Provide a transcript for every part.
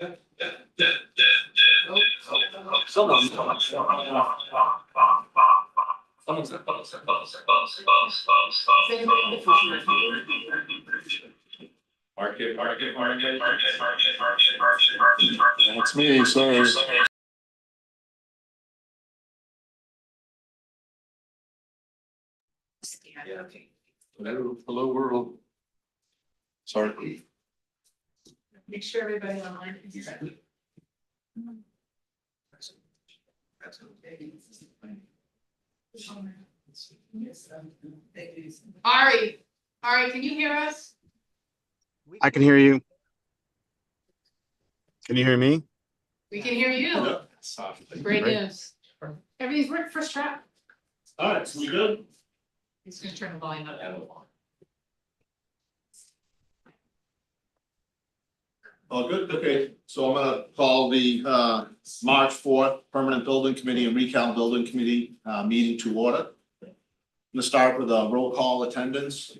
That's me, sorry. Yeah, okay. Hello, world. Sorry. Make sure everybody online can hear that. Ari, can you hear us? I can hear you. Can you hear me? We can hear you. Great news. Everything's worked first try. All right, so we good? He's gonna turn the volume up. All good, okay, so I'm gonna call the March 4th Permanent Building Committee and Recount Building Committee meeting to order. I'm gonna start with a roll call attendance.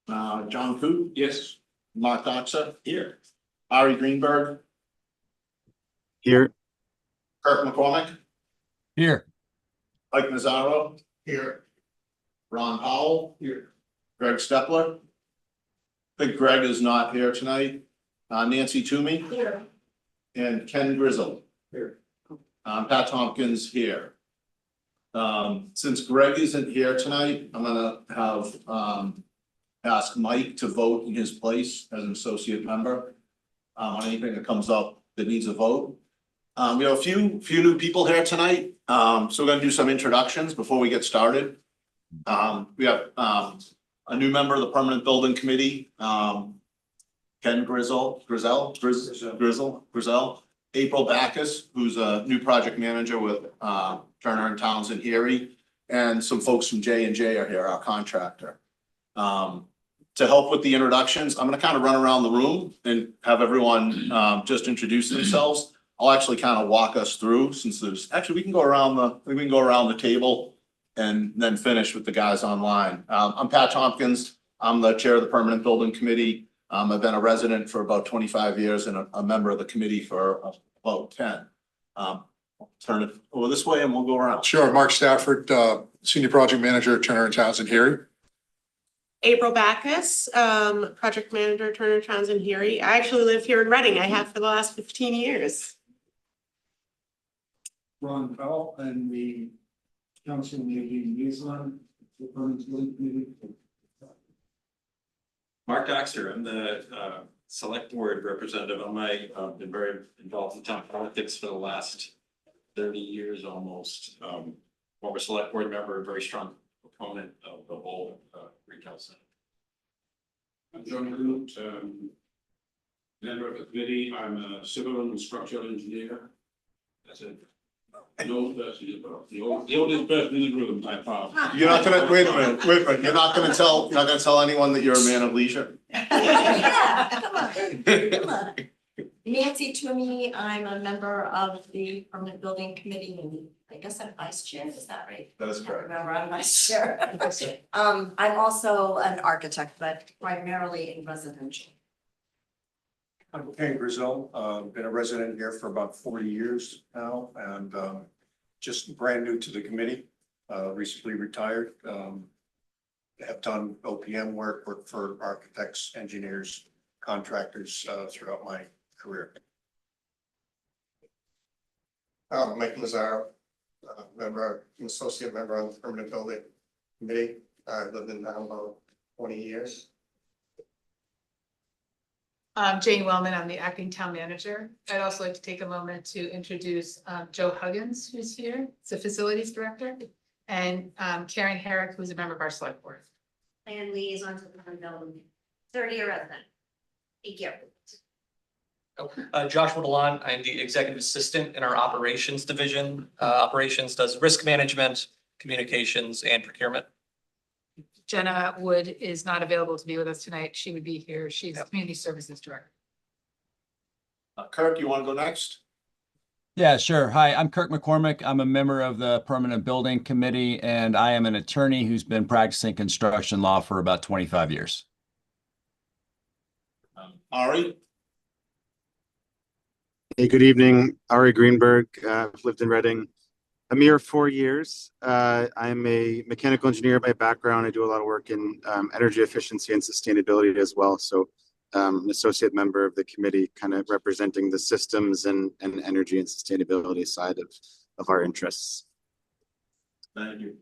John Coop. Yes. Mark Doxa. Here. Ari Greenberg. Here. Kirk McCormick. Here. Mike Mazzaro. Here. Ron Powell. Here. Greg Stepler. I think Greg is not here tonight. Nancy Toomey. Here. And Ken Grizzle. Here. Pat Tompkins here. Since Greg isn't here tonight, I'm gonna have ask Mike to vote in his place as an associate member on anything that comes up that needs a vote. We have a few new people here tonight, so we're gonna do some introductions before we get started. We have a new member of the Permanent Building Committee, Ken Grizzle. April Backus, who's a new project manager with Turner and Townsend Erie, and some folks from J&J are here, our contractor. To help with the introductions, I'm gonna kind of run around the room and have everyone just introduce themselves. I'll actually kind of walk us through, since there's, actually, we can go around the table and then finish with the guys online. I'm Pat Tompkins. I'm the chair of the Permanent Building Committee. I've been a resident for about 25 years and a member of the committee for about 10. Turn it over this way and we'll go around. Sure, Mark Stafford, Senior Project Manager at Turner and Townsend Erie. April Backus, Project Manager, Turner Townsend Erie. I actually live here in Reading. I have for the last 15 years. Ron Powell and the council meeting liaison, the Permanent Building Committee. Mark Doxer, I'm the select board representative. I've been very involved in town politics for the last 30 years almost. Former select board member, a very strong proponent of the whole retail center. I'm John Root, member of the committee. I'm a civil and structural engineer. That's it. The old person, the oldest person in the room by far. You're not gonna, wait a minute, you're not gonna tell anyone that you're a man of leisure? Yeah, come on. Nancy Toomey, I'm a member of the Permanent Building Committee and I guess I'm vice chair, is that right? That is I correct. remember I'm vice chair. I'm also an architect, but primarily in residential. I'm Ken Grizzle, been a resident here for about 40 years now and just brand new to the committee, recently retired. Have done OPM work for architects, engineers, contractors throughout my career. Mike Mazzaro, an associate member on the Permanent Building Committee. I've lived in town about 20 years. Jane Wellman, I'm the acting town manager. I'd also like to take a moment to introduce Joe Huggins, who's here, it's a facilities director, and Karen Herrick, who's a member of our select board. And liaison to the Permanent Building, 30-year resident. Thank you. Joshua Delan, I'm the executive assistant in our operations division. Operations does risk management, communications, and procurement. Jenna Wood is not available to be with us tonight. She would be here. She's community services director. Kirk, you wanna go next? Yeah, sure. Hi, I'm Kirk McCormick. I'm a member of the Permanent Building Committee, and I am an attorney who's been practicing construction law for about 25 years. Ari? Hey, good evening. Ari Greenberg. I've lived in Reading a mere 4 years. I'm a mechanical engineer by background. I do a lot of work in energy efficiency and sustainability as well. So an associate member of the committee, kind of representing the systems and energy and sustainability side of our interests. Thank you.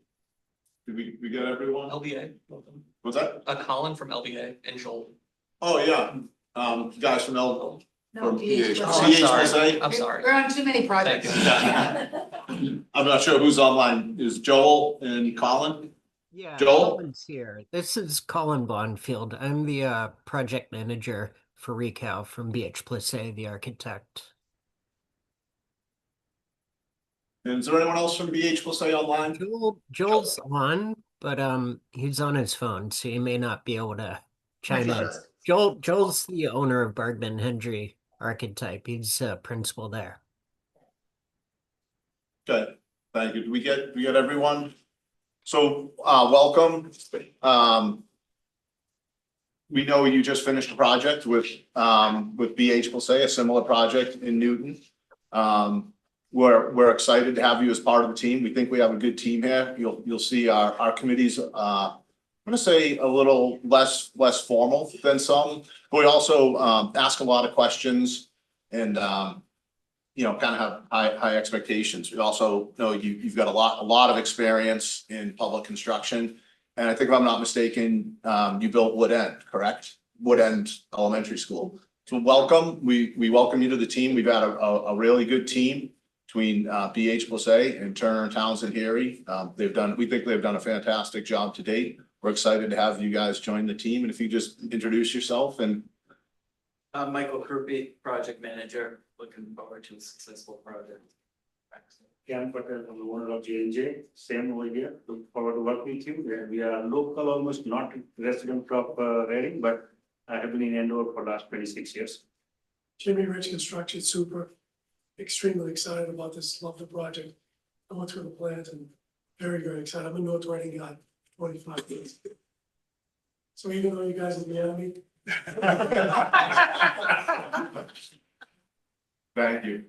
Did we got everyone? LBA, welcome. What's that? Colin from LBA and Joel. Oh, yeah. Guys from L. No, From PH. PH. Oh, I'm sorry. CH+A. I'm sorry. We're on too many Thank projects. you. I'm not sure who's online. Is Joel and Colin? Yeah, Joel? Colin's here. This is Colin Bonfield. I'm the project manager for Recal from BH+A, the architect. And is there anyone else from BH+A online? Joel's on, but he's on his phone, so he may not be able to chime in. Joel's the owner of Bergman Hendry Archetype. He's principal there. Okay, thank you. We get everyone? So, welcome. We know you just finished a project with BH+A, a similar project in Newton. We're excited to have you as part of the team. We think we have a good team here. You'll see our committees, I'm gonna say a little less formal than some, but we also ask a lot of questions and you know, kind of have high expectations. We also know you've got a lot of experience in public construction. And I think if I'm not mistaken, you built Wood End, correct? Wood End Elementary School. So welcome. We welcome you to the team. We've had a really good team between BH+A and Turner and Townsend Heery. We think they've done a fantastic job to date. We're excited to have you guys join the team. And if you just introduce yourself and. I'm Michael Krupe, project manager, looking forward to a successful project. Jan Patel from the owner of J&J, same over here, look forward to working with you. We are local, almost not resident of Reading, but I have been in Andover for the last 26 years. Jimmy Rich Construction, super, extremely excited about this, love the project. I went through the plans and very excited. I'm a North Reading guy, 25 years. So even though you guys are the enemy. Thank you.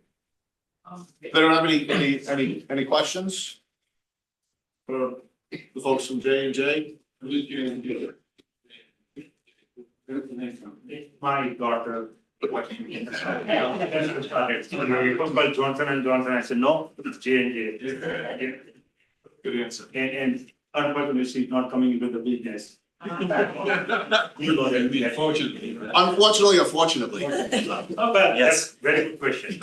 They don't have any questions? For the folks from J&J? My daughter. It was called Johnson and Johnson. I said, no, it's J&J. Good answer. And unfortunately, she's not coming into the business. Unfortunately. Oh, well, yes, very good question.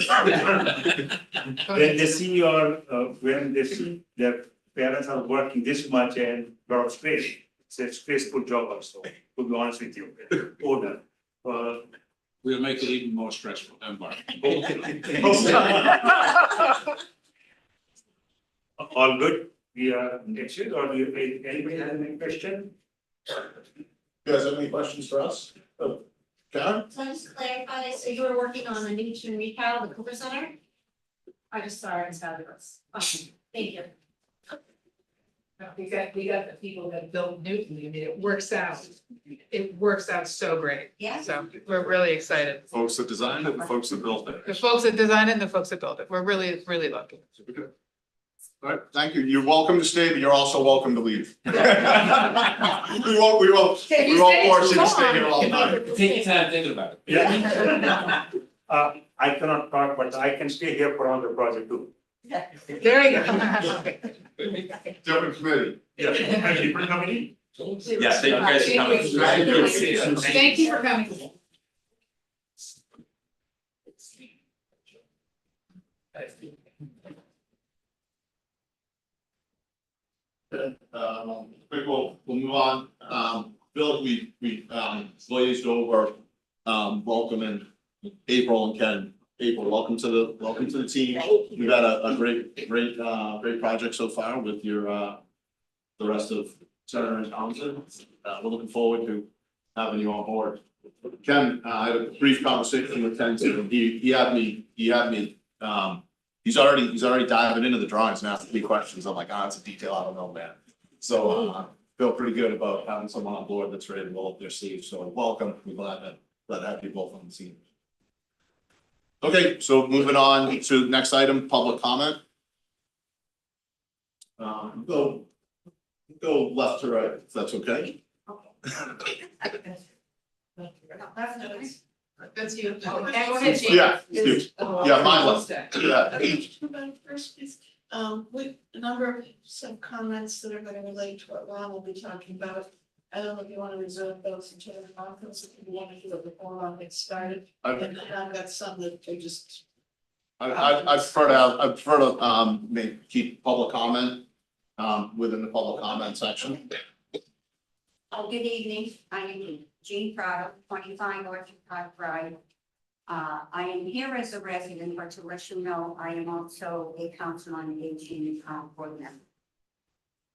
When they see when they see their parents are working this much and lot of stress, it's a stressful job also, to be honest with you. Order. We'll make it even more stressful, don't worry. All good? We are next year, or anybody has any question? You guys have any questions for us? Karen? So just to clarify, so you were working on the Newton Recal, the Cooper Center? I just saw it, it's fabulous. Awesome. Thank you. We got the people that built Newton. I mean, it works out so great. Yeah. So we're really excited. Folks that designed it, the folks that built it. The folks that designed it and the folks that built it. We're really lucky. Super good. All right, thank you. You're welcome to stay, but you're also welcome to leave. We won't force you to stay here all night. Take your time thinking about it. Yeah. I cannot talk, but I can stay here for another project too. There you go. Different committee. Yeah. Different committee? Yes, thank you guys for coming. Thank you for coming. We'll move on. Bill, we glazed over, welcoming April and Ken. April, welcome to the team. We've had a great project so far with your, the rest of Turner and Townsend. We're looking forward to having you on board. Ken, I had a brief conversation with Ken too. He had me, he's already diving into the drawings and asking me questions. I'm like, it's a detail I don't know, man. So, feel pretty good about having someone on board that's ready to roll up their sleeves. So welcome. We're glad to have you both on the team. Okay, so moving on to the next item, public comment. Go left to right, if that's okay. That's you. Go ahead, Jean. Yeah, Steve. Yeah, mine left. Yeah. With a number of some comments that are gonna relate to what Ron will be talking about. I don't know if you wanna reserve those until the conference, if you wanna do it before Ron gets started. I've And then I've got some that are just. prefer to maybe keep public comment within the public comment section. Oh, good evening. I am Jean Prado, 25 Orchard Park Drive. I am here as a resident, but to let you know, I am also a council on aging board member.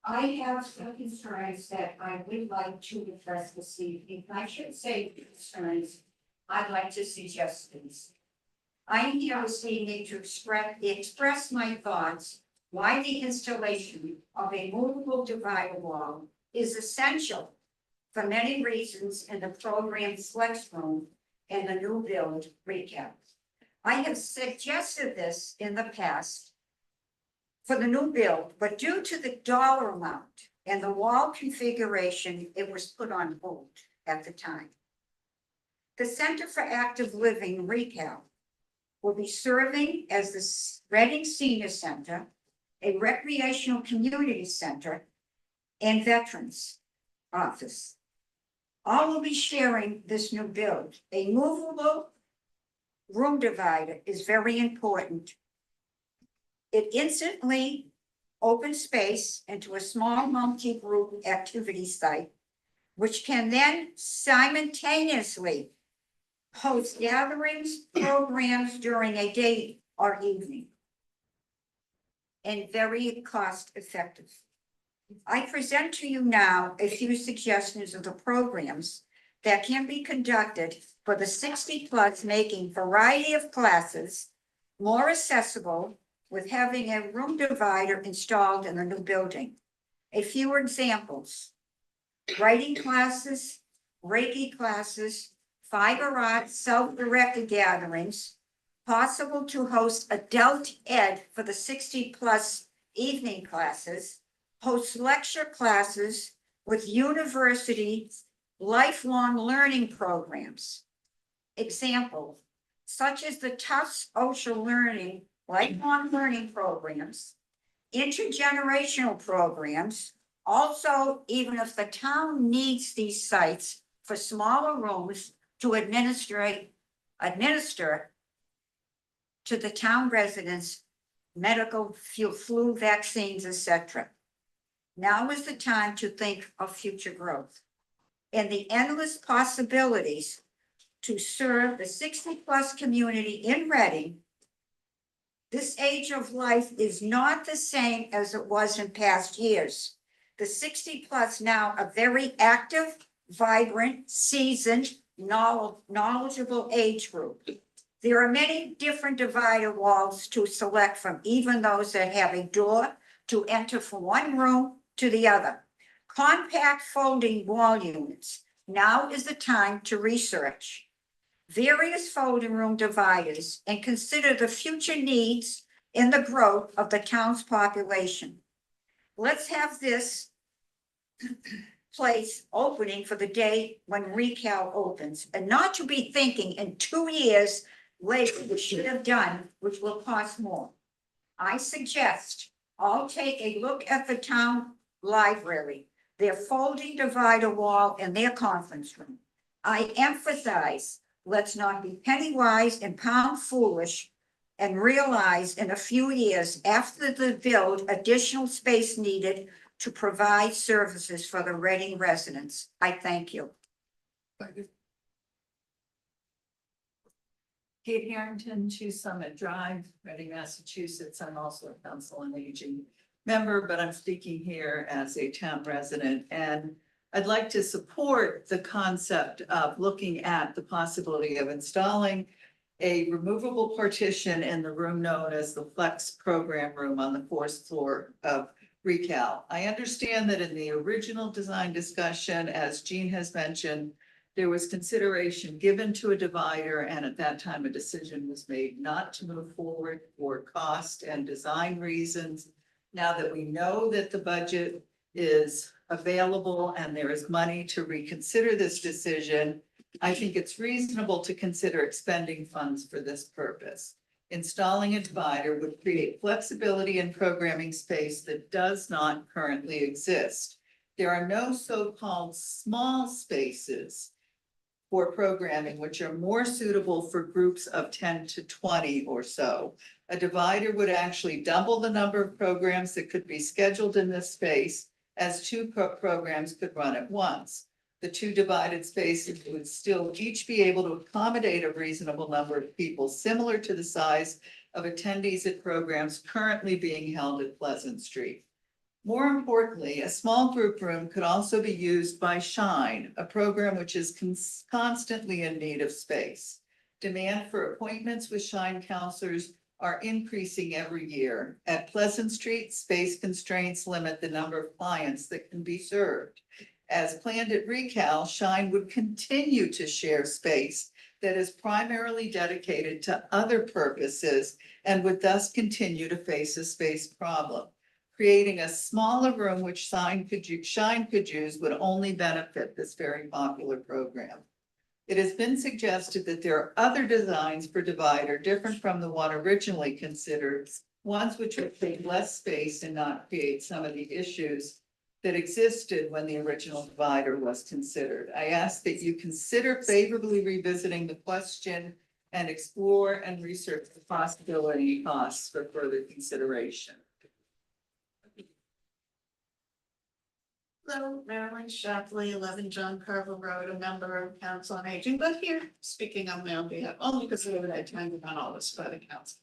I have some concerns that I would like to address this evening. I should say concerns, I'd like to suggest things. I am here this evening to express my thoughts why the installation of a movable divider wall is essential for many reasons in the program Flex Room and the new build recap. I have suggested this in the past for the new build, but due to the dollar amount and the wall configuration, it was put on hold at the time. The Center for Active Living recap will be serving as the Reading Senior Center, a recreational community center, and veterans office. All will be sharing this new build. A movable room divider is very important. It instantly opens space into a small multi-group activity site, which can then simultaneously host gatherings, programs during a day or evening, and very cost effective. I present to you now a few suggestions of the programs that can be conducted for the 60+, making variety of classes more accessible with having a room divider installed in the new building. A few examples: writing classes, Reiki classes, fiber arts, self-directed gatherings, possible to host adult ed for the 60+ evening classes, host lecture classes with university lifelong learning programs. Example, such as the Tufts Social Learning lifelong learning programs, intergenerational programs. Also, even if the town needs these sites for smaller rooms to administer to the town residents, medical, flu vaccines, etc. Now is the time to think of future growth and the endless possibilities to serve the 60+ community in Reading. This age of life is not the same as it was in past years. The 60+ now are very active, vibrant, seasoned, knowledgeable age group. There are many different divider walls to select from, even those that have a door to enter from one room to the other. Compact folding wall units. Now is the time to research various folding room dividers and consider the future needs in the growth of the town's population. Let's have this place opening for the day when Recal opens, and not to be thinking in 2 years later we should have done, which will cost more. I suggest all take a look at the town library, their folding divider wall, and their conference room. I emphasize, let's not be penny wise and pound foolish and realize in a few years after the build, additional space needed to provide services for the Reading residents. I thank you. Thank you. Kate Harrington, 2 Summit Drive, Reading, Massachusetts. I'm also a council on aging member, but I'm speaking here as a town resident. And I'd like to support the concept of looking at the possibility of installing a removable partition in the room known as the Flex Program Room on the 4th floor of Recal. I understand that in the original design discussion, as Jean has mentioned, there was consideration given to a divider, and at that time, a decision was made not to move forward for cost and design reasons. Now that we know that the budget is available and there is money to reconsider this decision, I think it's reasonable to consider expending funds for this purpose. Installing a divider would create flexibility in programming space that does not currently exist. There are no so-called small spaces for programming, which are more suitable for groups of 10 to 20 or so. A divider would actually double the number of programs that could be scheduled in this space, as two programs could run at once. The two divided spaces would still each be able to accommodate a reasonable number of people, similar to the size of attendees at programs currently being held at Pleasant Street. More importantly, a small group room could also be used by Shine, a program which is constantly in need of space. Demand for appointments with Shine counselors are increasing every year. At Pleasant Street, space constraints limit the number of clients that can be served. As planned at Recal, Shine would continue to share space that is primarily dedicated to other purposes and would thus continue to face a space problem. Creating a smaller room which Shine could use would only benefit this very popular program. It has been suggested that there are other designs for divider different from the one originally considered, ones which would take less space and not create some of the issues that existed when the original divider was considered. I ask that you consider favorably revisiting the question and explore and research the possibility costs for further consideration. Hello, Marilyn Shapley, 11 John Carver Road, a member of Council on Aging, but here speaking on my own behalf, only because we haven't had time to run all this by the council.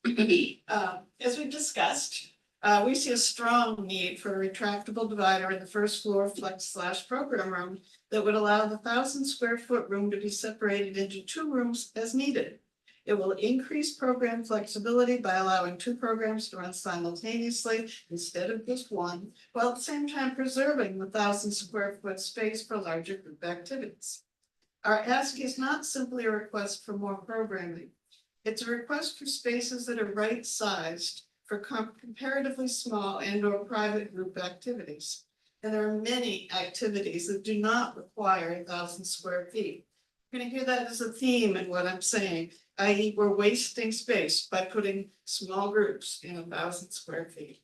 As we discussed, we see a strong need for a retractable divider in the first floor flex/program room that would allow the 1,000-square-foot room to be separated into two rooms as needed. It will increase program flexibility by allowing two programs to run simultaneously instead of just one, while at the same time preserving the 1,000-square-foot space for larger group activities. Our ask is not simply a request for more programming. It's a request for spaces that are right-sized for comparatively small and/or private group activities. And there are many activities that do not require 1,000 square feet. You're going to hear that as a theme in what I'm saying, i.e. we're wasting space by putting small groups in 1,000 square feet.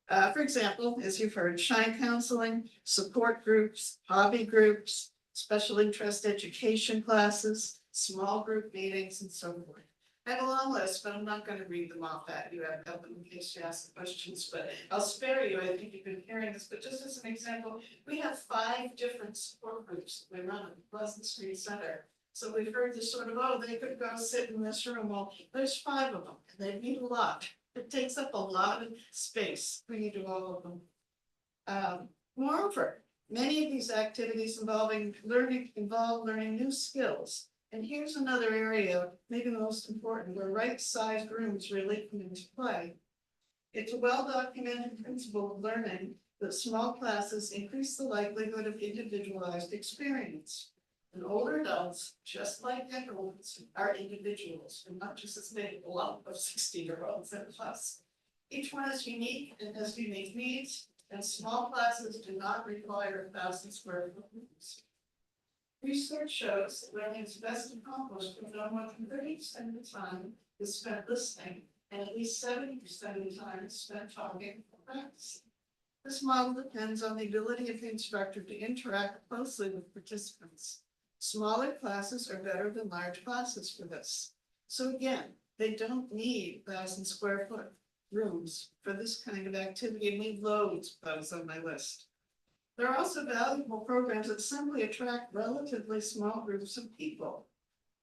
For example, as you've heard, Shine counseling, support groups, hobby groups, special interest education classes, small group meetings, and so forth. I have a long list, but I'm not going to read them off that. You have them in case you ask the questions, but I'll spare you. I think you've been hearing this, but just as an example, we have 5 different support groups that we run at the Pleasant Street Center. So we've heard this sort of, oh, they could go sit in this room. Well, there's 5 of them, and they need a lot. It takes up a lot of space when you do all of them. Moreover, many of these activities involve learning new skills. And here's another area, maybe the most important, where right-sized rooms really come into play. It's a well-documented principle of learning that small classes increase the likelihood of individualized experience. And older adults, just like adults, are individuals, and not just this big lump of 60-year-olds in a class. Each one is unique and has unique needs, and small classes do not require 1,000 square foot rooms. Research shows that learning is best accomplished when no more than 30% of the time is spent listening, and at least 70% of the time is spent talking or practicing. This model depends on the ability of the instructor to interact closely with participants. Smaller classes are better than large classes for this. So again, they don't need 1,000 square foot rooms for this kind of activity, and we loads of those on my list. There are also valuable programs that simply attract relatively small groups of people.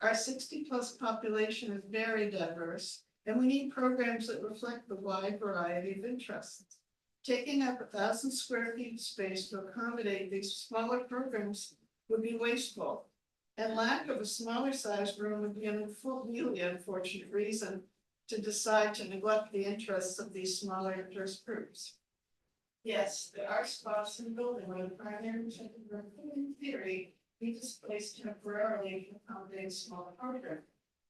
Our 60+ population is very diverse, and we need programs that reflect the wide variety of interests. Taking up 1,000 square feet of space to accommodate these smaller programs would be wasteful, and lack of a smaller sized room would be an really unfortunate reason to decide to neglect the interests of these smaller interest groups. Yes, there are spots in the building where the primary and secondary room, in theory, be displaced temporarily to accommodate a smaller program.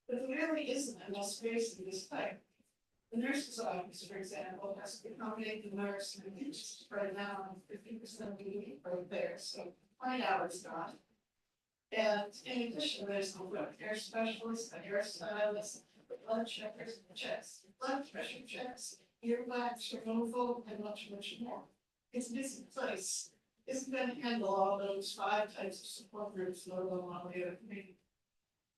But there really isn't enough space in this type. The nurse's office, for example, has to accommodate the nurse, and it's right now 50% of the week right there, so 20 hours gone. And in addition, there's the hair specialist, the hairstylist, the blood checkers, blood pressure checks, earwax removal, and much, much more. It's a busy place. Isn't going to handle all those 5 types of support groups, let alone all the other community.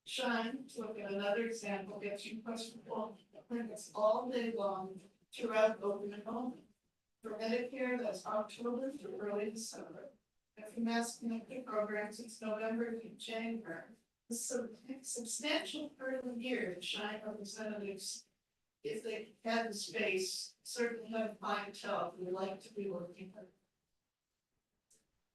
Shine, to look at another example, gets you questionable appointments all day long throughout open enrollment. For Medicare, that's October through early December. And for mass connected programs, it's November to January. This is a substantial part of the year that Shine representatives, if they had the space, certainly have clientele who would like to be working with.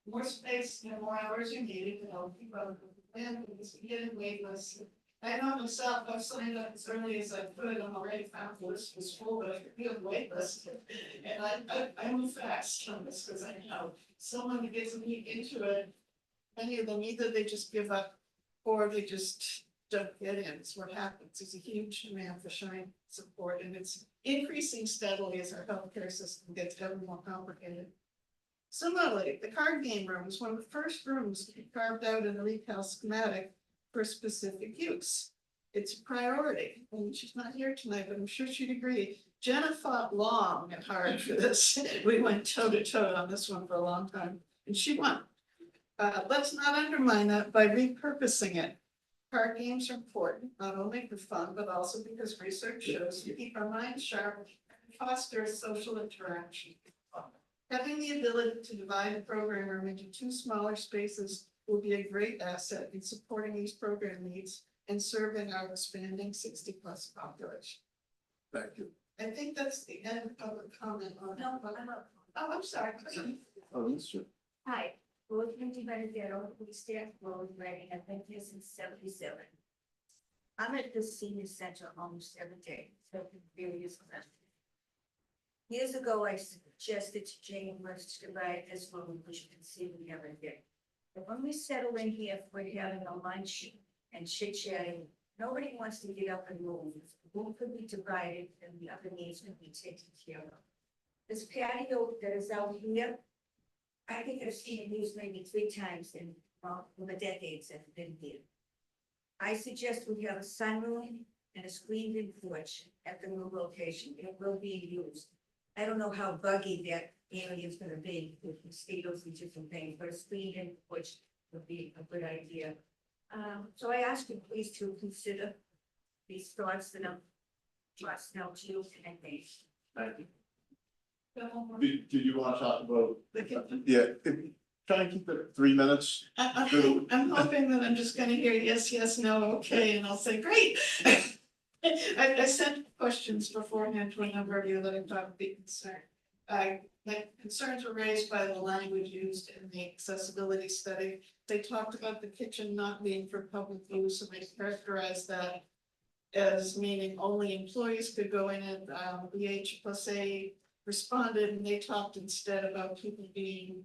More space and more hours are needed to help keep up with the plan, because we get in wait lists. I know myself, I've signed up as early as I could, I'm already found the list was full, but I could be on the wait list. And I move fast on this, because I know someone who gets a week into it, many of them either they just give up or they just don't get in. It's what happens. There's a huge demand for Shine support, and it's increasing steadily as our healthcare system gets ever more complicated. Similarly, the card game room is one of the first rooms to be carved out in the retail schematic for specific use. It's a priority, and she's not here tonight, but I'm sure she'd agree. Jenna fought long and hard for this. We went toe to toe on this one for a long time, and she won. Let's not undermine that by repurposing it. Card games are important, not only for fun, but also because research shows you keep our minds sharp and foster social interaction. Having the ability to divide the program room into 2 smaller spaces will be a great asset in supporting these program needs and serving our expanding 60+ population. Thank you. I think that's the end of the comment on. No, I'm sorry. Oh, that's true. Hi, board committee manager, police staff, road writing, I've been here since 77. I'm at the senior center almost every day, so various questions. Years ago, I suggested to Jane let's divide this room, which you can see we never did. But when we settle in here, we're having a lunch and chit chatting. Nobody wants to get up and move. The room could be divided and the other needs could be taken care of. This patio that is out here, I think I've seen it used maybe 3 times in the decades that I've been here. I suggest we have a sunroom and a screened-in porch at the new location. It will be used. I don't know how buggy that area is gonna be with mosquitoes and different things, but a screened-in porch would be a good idea. So I ask you please to consider these thoughts that I'm just now to you and me. Thank you. Did you want to talk about? Yeah, try and keep it 3 minutes. I'm hoping that I'm just gonna hear yes, yes, no, okay, and I'll say, great. I sent questions beforehand to a number of you that I thought would be concerned. My concerns were raised by the language used in the accessibility study. They talked about the kitchen not being for public use, and they characterized that as meaning only employees could go in and BH+A responded, and they talked instead about people being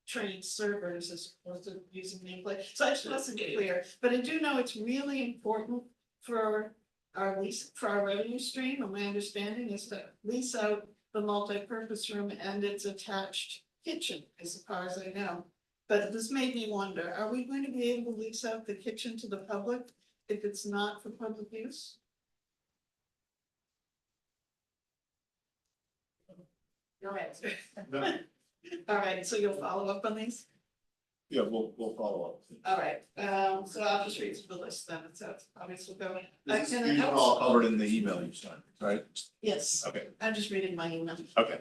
trained servers as opposed to using nameplate. So I just wasn't clear, but I do know it's really important for our lease, for our revenue stream, and my understanding is to lease out the multi-purpose room and its attached kitchen, as far as I know. But this made me wonder, are we going to be able to lease out the kitchen to the public if it's not for public use? No answer. No. All right, so you'll follow up on these? Yeah, we'll follow up. All right, so I'll just read through the list then, so it's obviously go. These Can I are help? all covered in the email you sent, right? Yes, Okay, I'm just reading my email. okay.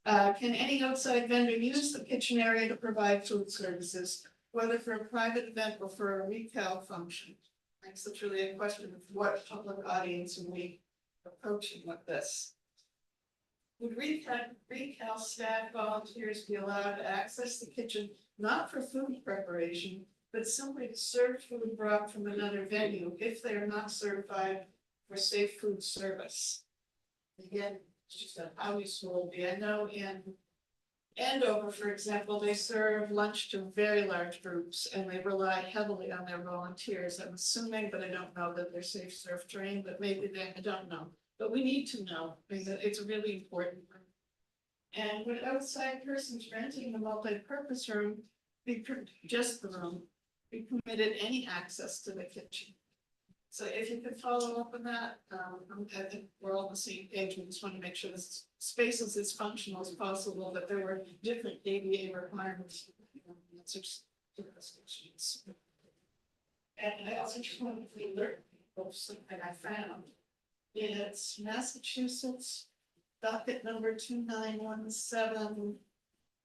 Can any outside vendor use the kitchen area to provide food services, whether for a private event or for a retail function? I guess it's really a question of what public audience are we approaching with this? Would retail staff volunteers be allowed to access the kitchen, not for food preparation, but simply to serve food brought from another venue if they are not certified for safe food service? Again, it's just how useful it will be. I know in Andover, for example, they serve lunch to very large groups and they rely heavily on their volunteers. I'm assuming, but I don't know that they're safe surf trained, but maybe they, I don't know. But we need to know because it's really important. And when outside persons renting a multi-purpose room, just the room, be permitted any access to the kitchen. So if you could follow up on that, I think we're all on the same page. We just want to make sure this space is as functional as possible, that there were different ADA requirements. And I also just wanted to alert people of something I found. It's Massachusetts docket number 2917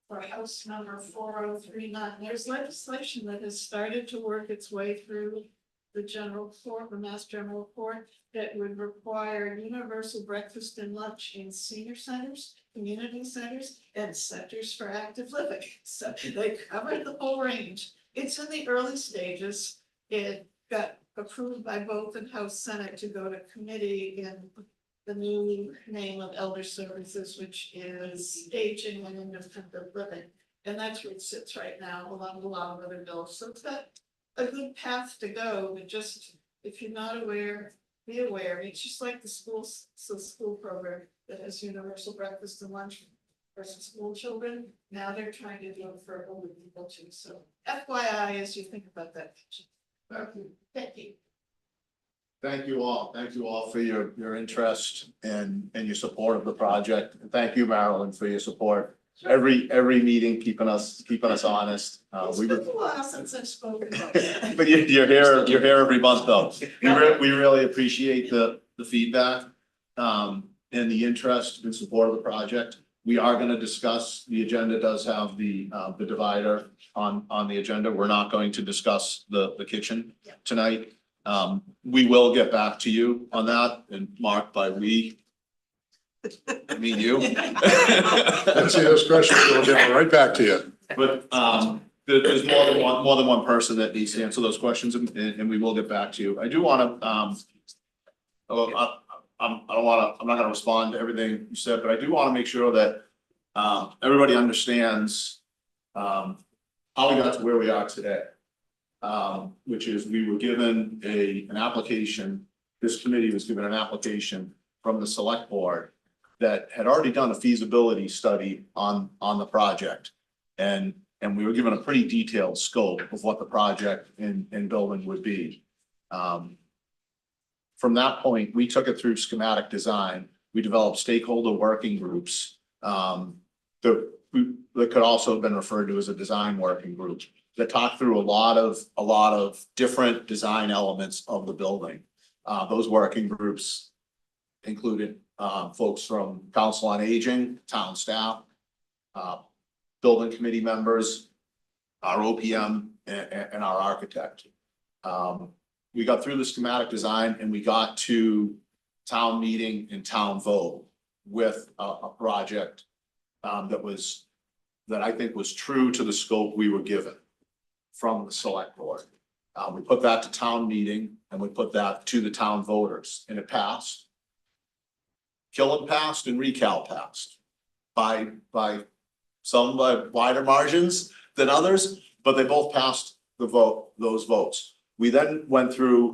for house number 4039. There's legislation that has started to work its way through the general court, the Mass General Court, that would require universal breakfast and lunch in senior centers, community centers, and centers for active living. So they covered the whole range. It's in the early stages. It got approved by both the House Senate to go to committee in the new name of Elder Services, which is Aging and Independent Living. And that's where it sits right now, along with a lot of other bills. So it's got a good path to go, but just, if you're not aware, be aware. It's just like the school program that has universal breakfast and lunch for school children. Now they're trying to do it for older people too. So FYI, as you think about that. Thank you. Thank you all. Thank you all for your interest and your support of the project. And thank you, Marilyn, for your support. Every meeting, keeping us honest. It's been a while since I've spoken about that. But you're here every month though. We really appreciate the feedback and the interest and support of the project. We are going to discuss, the agenda does have the divider on the agenda. We're not going to discuss the kitchen tonight. We will get back to you on that, and Mark, by we, I mean you. Let's see those questions, we'll get right back to you. But there's more than one person that needs to answer those questions, and we will get back to you. I do want to I'm not going to respond to everything you said, but I do want to make sure that everybody understands how we got to where we are today. Which is, we were given an application, this committee was given an application from the select board that had already done a feasibility study on the project. And we were given a pretty detailed scope of what the project and building would be. From that point, we took it through schematic design. We developed stakeholder working groups that could also have been referred to as a design working group, that talked through a lot of different design elements of the building. Those working groups included folks from Council on Aging, town staff, building committee members, our OPM, and our architect. We got through the schematic design and we got to town meeting and town vote with a project that I think was true to the scope we were given from the select board. We put that to town meeting and we put that to the town voters, and it passed. Killen passed and Recal passed by some by wider margins than others, but they both passed those votes. We then went through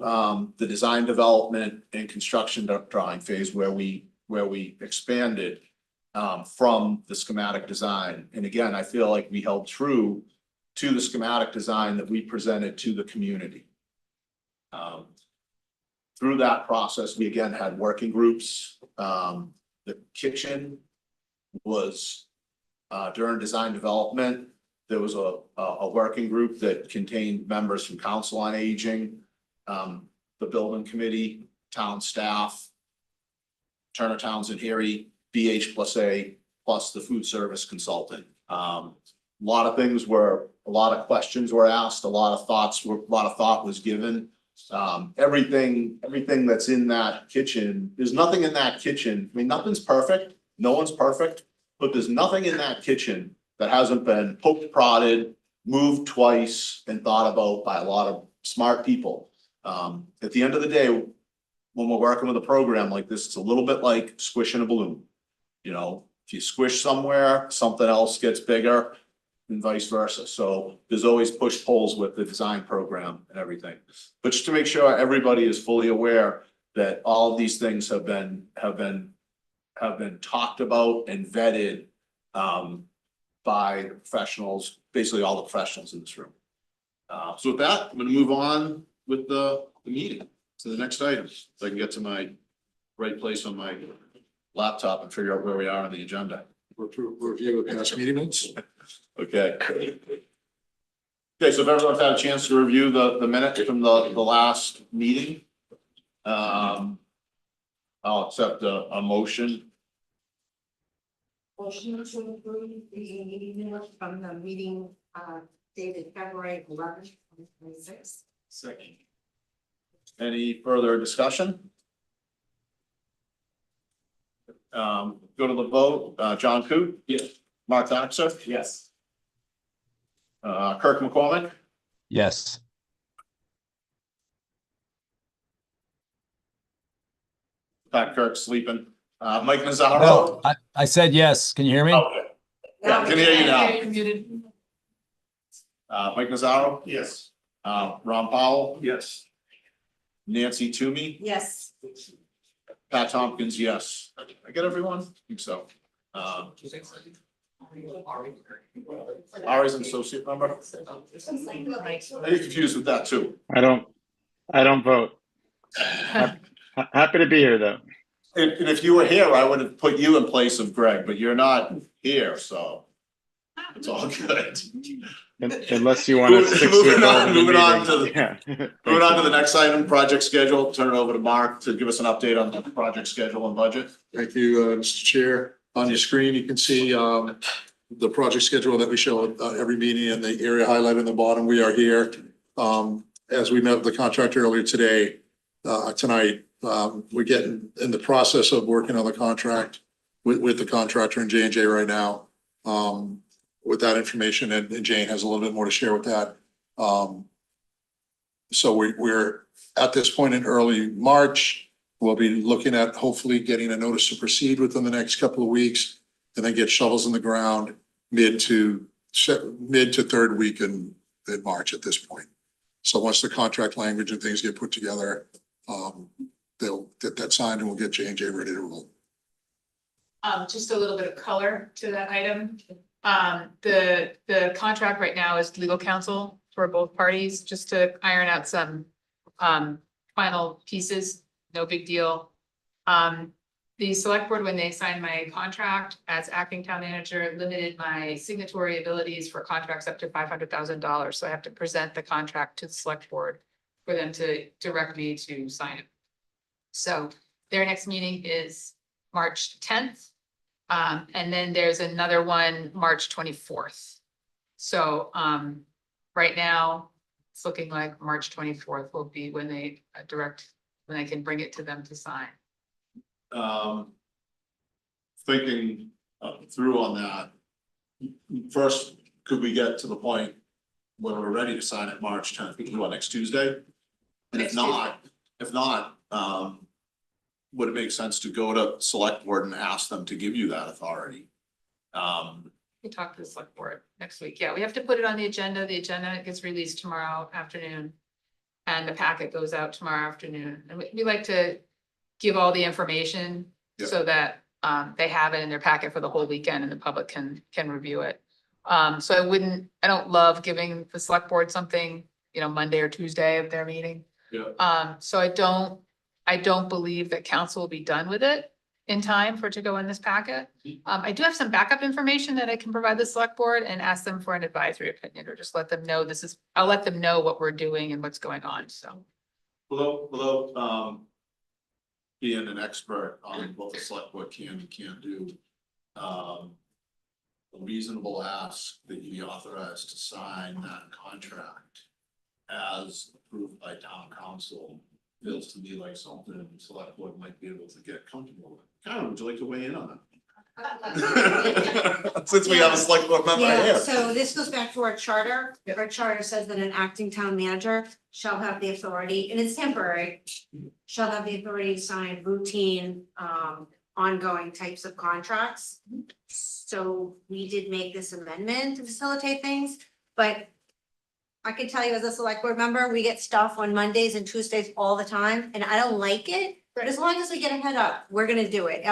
the design development and construction drawing phase where we expanded from the schematic design. And again, I feel like we held true to the schematic design that we presented to the community. Through that process, we again had working groups. The kitchen was during design development. There was a working group that contained members from Council on Aging, the building committee, town staff, Turner Townsend Erie, BH+A, plus the food service consultant. A lot of things were, a lot of questions were asked, a lot of thought was given. Everything that's in that kitchen, there's nothing in that kitchen. I mean, nothing's perfect. No one's perfect, but there's nothing in that kitchen that hasn't been poked, prodded, moved twice, and thought about by a lot of smart people. At the end of the day, when we're working with a program like this, it's a little bit like squishing a balloon. You know, If you squish somewhere, something else gets bigger and vice versa. So there's always push-pulls with the design program and everything. But just to make sure everybody is fully aware that all of these things have been talked about and vetted by the professionals, basically all the professionals in this room. So with that, I'm gonna move on with the meeting to the next item, so I can get to my right place on my laptop and figure out where we are on the agenda. Review of past meeting minutes. Okay. Okay, so if everyone's had a chance to review the minutes from the last meeting, I'll accept a motion. Motion to approve the meeting minutes from the meeting, dated February 11th, 2026. Second. Any further discussion? Go to the vote. John Coot? Yes. Mark Doxer? Yes. Kirk McCormick? Yes. Pat Kirk sleeping. Mike Nazaro? No, I said yes. Can you hear me? Okay. Yeah, I can hear you now. You're muted. Mike Nazaro? Yes. Ron Powell? Yes. Nancy Toomey? Yes. Pat Tompkins, yes. I get everyone? I think so. Ari's an associate member? I get confused with that too. I don't vote. Happy to be here, though. And if you were here, I would have put you in place of Greg, but you're not here, so it's all good. Unless you want to stick to it. Moving on to the Yeah. Moving on to the next item, project schedule. Turn it over to Mark to give us an update on the project schedule and budget. Thank you, Mr. Chair. On your screen, you can see the project schedule that we show at every meeting and the area highlighted in the bottom. We are here. As we met with the contractor earlier tonight, we're getting in the process of working on the contract with the contractor and J&J right now. With that information, and Jane has a little bit more to share with that. So we're at this point in early March. We'll be looking at hopefully getting a notice to proceed within the next couple of weeks, and then get shovels in the ground mid to third week in March at this point. So once the contract language and things get put together, they'll get that signed and we'll get J&J ready to roll. Just a little bit of color to that item. The contract right now is legal counsel for both parties, just to iron out some final pieces, no big deal. The select board, when they signed my contract as acting town manager, limited my signatory abilities for contracts up to $500,000. So I have to present the contract to the select board for them to direct me to sign it. So their next meeting is March 10th. And then there's another one, March 24th. So right now, it's looking like March 24th will be when they when I can bring it to them to sign. Thinking through on that. First, could we get to the point where we're ready to sign it March 10th? We can do it next Tuesday. And if not, would it make sense to go to select board and ask them to give you that authority? We talk to the select board next week. Yeah, we have to put it on the agenda. The agenda gets released tomorrow afternoon. And the packet goes out tomorrow afternoon. And we like to give all the information so that they have it in their packet for the whole weekend and the public can review it. So I don't love giving the select board something, Monday or Tuesday of their meeting. Yeah. So I don't believe that council will be done with it in time for it to go in this packet. I do have some backup information that I can provide the select board and ask them for an advisory opinion, or just let them know I'll let them know what we're doing and what's going on, so. Without being an expert on what the select board can and can't do, a reasonable ask that you be authorized to sign that contract as approved by town council feels to me like something the select board might be able to get comfortable with. Karen, would you like to weigh in on that? Since we have a select board member Yeah, here. so this goes back to our charter. Our charter says that an acting town manager shall have the authority, and it's temporary, shall have the authority to sign routine ongoing types of contracts. So we did make this amendment to facilitate things, but I can tell you as a select board member, we get stuff on Mondays and Tuesdays all the time, and I don't like it. But as long as we get a head up, we're gonna do it.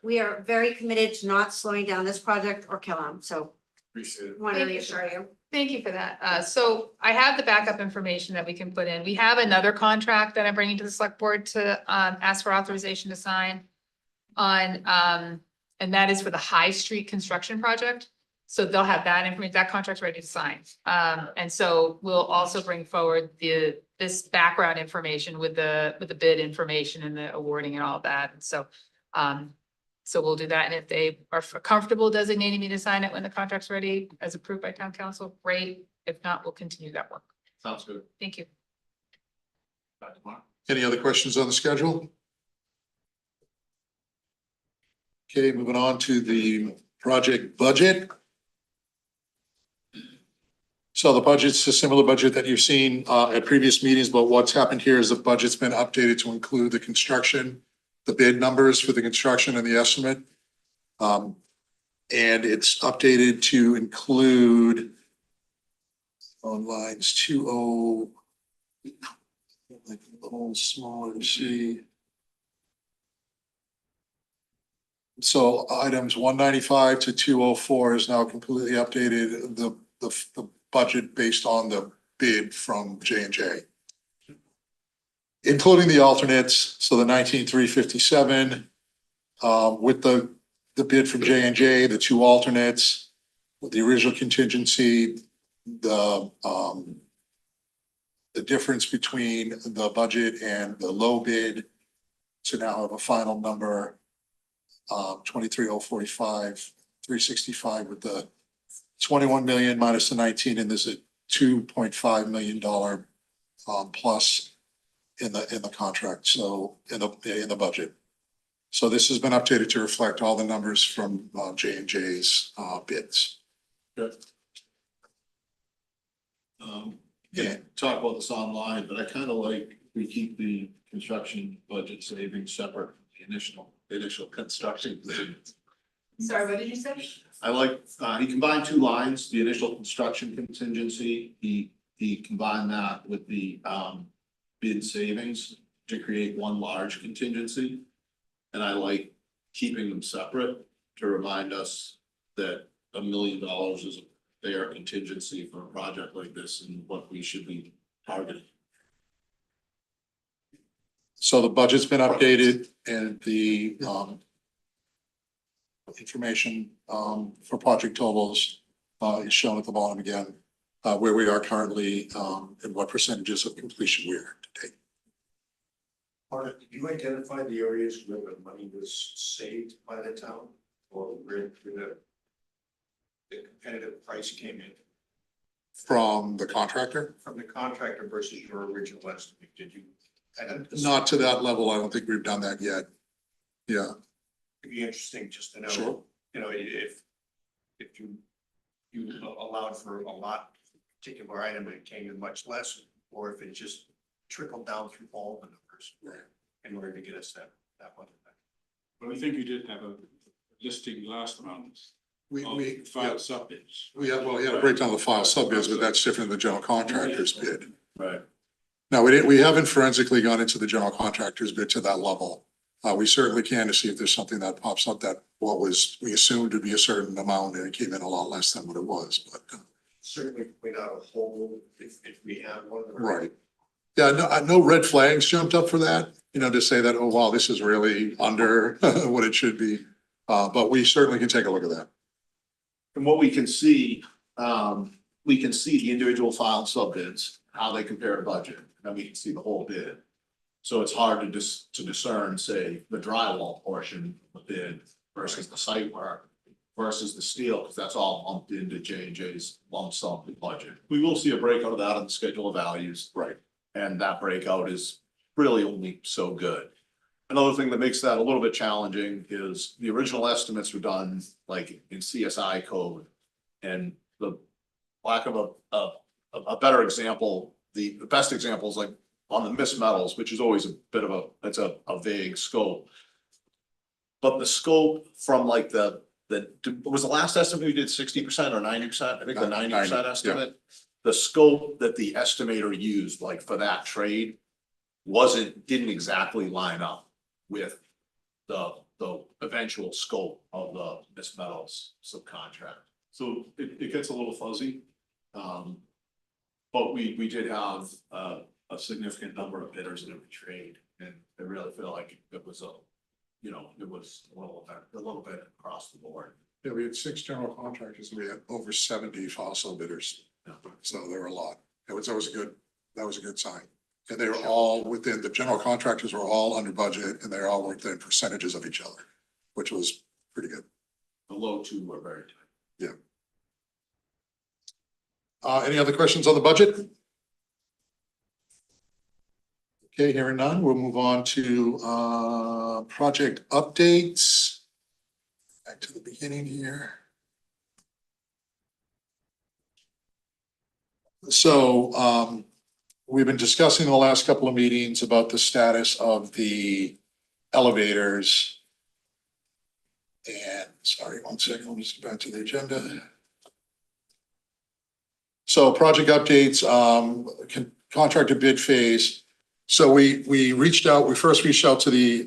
We are very committed to not slowing down this project or kill them, so Appreciate it. want to Thank you. reassure you. Thank you for that. So I have the backup information that we can put in. We have another contract that I'm bringing to the select board to ask for authorization to sign on, and that is for the High Street construction project. So they'll have that information, that contract's ready to sign. And so we'll also bring forward this background information with the bid information and the awarding and all of that. And so, so we'll do that. And if they are comfortable designating me to sign it when the contract's ready, as approved by town council, great. If not, we'll continue that work. Sounds good. Thank you. Dr. Mark? Any other questions on the schedule? Okay, moving on to the project budget. So the budget's a similar budget that you've seen at previous meetings, but what's happened here is the budget's been updated to include the construction, the bid numbers for the construction and the estimate. And it's updated to include on lines 20, like a little smaller to see. So items 195 to 204 is now completely updated, the budget based on the bid from J&J. Including the alternates, so the 19,357, with the bid from J&J, the two alternates, with the original contingency, the difference between the budget and the low bid to now have a final number, 23,045, 365 with the 21 million minus the 19, and there's a $2.5 million plus in the contract, so in the budget. So this has been updated to reflect all the numbers from J&J's bids. Good. Yeah, talk about this online, but I kind of like, we keep the construction budget savings separate from the initial construction. Sorry, what did you say? I like, he combined two lines, the initial construction contingency, he combined that with the bid savings to create one large contingency. And I like keeping them separate to remind us that $1 million is a fair contingency for a project like this and what we should be targeting. So the budget's been updated and the information for project totals is shown at the bottom again, where we are currently and what percentages of completion we are to date. Marta, did you identify the areas where the money was saved by the town or where the competitive price came in From the contractor? from the contractor versus your original estimate? Did you? Not to that level. I don't think we've done that yet. Yeah, It'd be interesting just to know. sure. You know, if you allowed for a lot, particular item, but it came in much less, or if it just trickled down through all the numbers. Right. In order to get us that one. But I think you did have a listing last month We of file sub-bids. we had a breakdown of the file sub-bids, but that's different than the general contractor's bid. Right. No, we haven't forensically gone into the general contractor's bid to that level. We certainly can to see if there's something that pops up that we assumed to be a certain amount and it came in a lot less than what it was, but. Certainly point out a hole if we have one. Right. Yeah, no red flags jumped up for that, to say that, oh, wow, this is really under what it should be. But we certainly can take a look at that. And what we can see the individual file subbids, how they compare to budget, and then we can see the whole bid. So it's hard to discern, say, the drywall portion of the bid versus the site work versus the steel, because that's all lumped into J&J's lump sum budget. We will see a breakout of that on the schedule of values. Right. And that breakout is really only so good. Another thing that makes that a little bit challenging is the original estimates were done like in CSI code. And the lack of a better example, the best example is like on the missed metals, which is always a bit of it's a vague scope. But the scope from like was the last estimate we did 60% or 90%? I think the 90% 90, yeah. estimate. The scope that the estimator used, like for that trade, didn't exactly line up with the eventual scope of the Miss Metals subcontract. So it gets a little fuzzy. But we did have a significant number of bidders in every trade, and I really feel like it was it was a little bit across the board. Yeah, we had 6 general contractors, and we had over 70 fossil bidders. So there were a lot. That was a good sign. And they were all within, the general contractors were all under budget, and they all worked in percentages of each other, which was pretty good. The low two were very tight. Yeah. Any other questions on the budget? Okay, hearing none, we'll move on to project updates. Back to the beginning here. So we've been discussing the last couple of meetings about the status of the elevators. And sorry, one second, let me just get back to the agenda. So project updates, contractor bid phase. So we first reached out to the,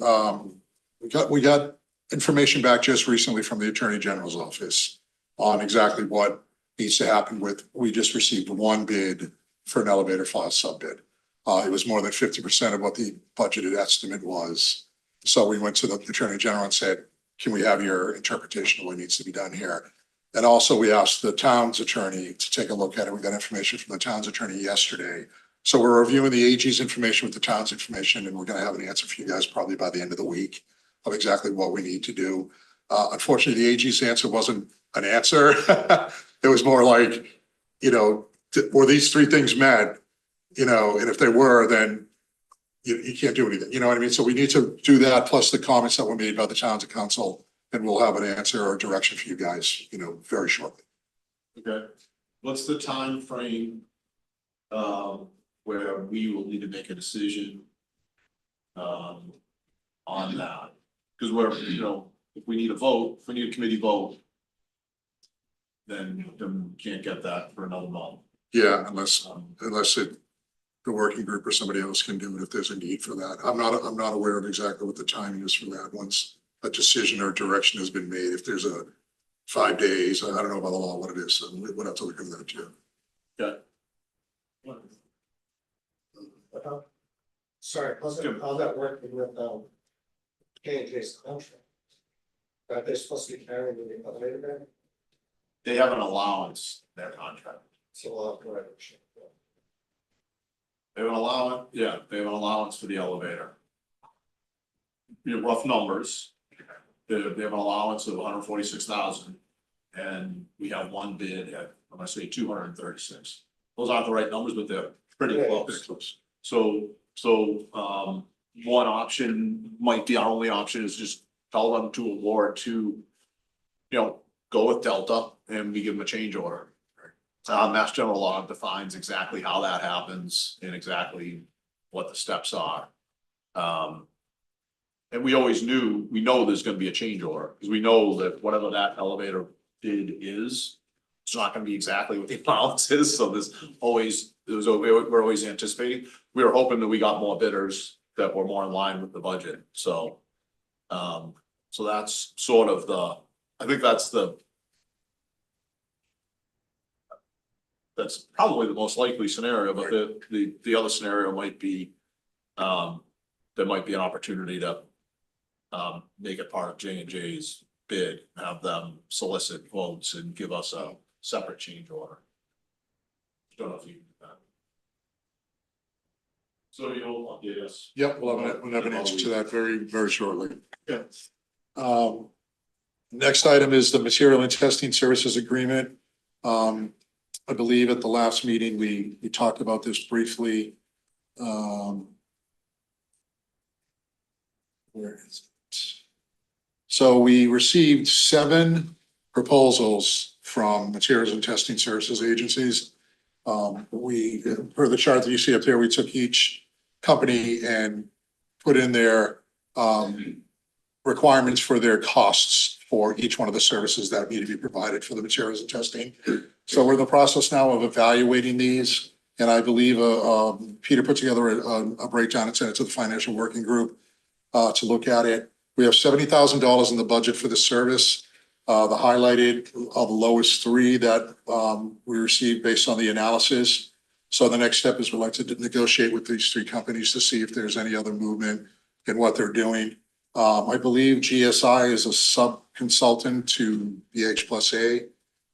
we got information back just recently from the Attorney General's office on exactly what needs to happen we just received one bid for an elevator file sub bid. It was more than 50% of what the budgeted estimate was. So we went to the Attorney General and said, can we have your interpretation of what needs to be done here? And also we asked the town's attorney to take a look at it. We got information from the town's attorney yesterday. So we're reviewing the AG's information with the town's information, and we're gonna have an answer for you guys probably by the end of the week of exactly what we need to do. Unfortunately, the AG's answer wasn't an answer. It was more like, were these 3 things met? And if they were, then you can't do anything, you know what I mean? So we need to do that, plus the comments that were made by the towns and council, and we'll have an answer or direction for you guys, very shortly. Okay, what's the time frame where we will need to make a decision on that? Because if we need a vote, if we need a committee vote, then we can't get that for another month. Yeah, unless the working group or somebody else can do it if there's a need for that. I'm not aware of exactly what the timing is for that. Once a decision or direction has been made, if there's a 5 days, I don't know about the law, what it is, so we'll have to look into that too. Yeah. Sorry, how's that working with J&J's contract? Are they supposed to be carrying the elevator bed? They have an allowance, in their contract. So They have an allowance, yeah, they have an allowance for the elevator. Rough numbers. They have an allowance of 146,000. And we have one bid at, I'm gonna say 236. Those aren't the right numbers, but they're pretty close. So one option might be, our only option is just tell them to award to, go with Delta and we give them a change order. Mass General Law defines exactly how that happens and exactly what the steps are. And we know there's gonna be a change order, because we know that whatever that elevator bid is, it's not gonna be exactly what the allowance is, so we're always anticipating. We were hoping that we got more bidders that were more in line with the budget, so that's sort of I think that's probably the most likely scenario, but the other scenario might be, there might be an opportunity to make it part of J&J's bid, have them solicit votes and give us a separate change order. Don't know if you can do that. So you'll update us. Yep, we'll have an answer to that very, very shortly. Yeah. Next item is the material and testing services agreement. I believe at the last meeting, we talked about this briefly. Where is it? So we received 7 proposals from materials and testing services agencies. Per the chart that you see up there, we took each company and put in their requirements for their costs for each one of the services that need to be provided for the materials and testing. So we're in the process now of evaluating these. And I believe Peter put together a breakdown and sent it to the financial working group to look at it. We have $70,000 in the budget for the service. The highlighted are the lowest three that we received based on the analysis. So the next step is we'd like to negotiate with these three companies to see if there's any other movement in what they're doing. I believe GSI is a sub-consultant to BH plus A.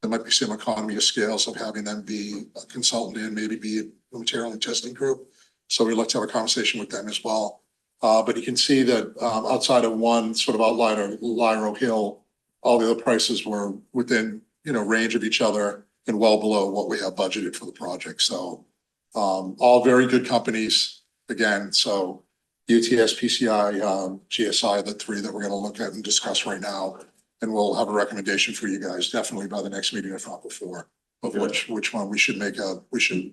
There might be some economy of scales of having them be a consultant and maybe be a material and testing group. So we'd like to have a conversation with them as well. But you can see that outside of one sort of outlier, Lyro Hill, all the other prices were within, range of each other and well below what we have budgeted for the project. So all very good companies again. So UTS, PCI, GSI, the three that we're going to look at and discuss right now. And we'll have a recommendation for you guys definitely by the next meeting, if not before, of which one we should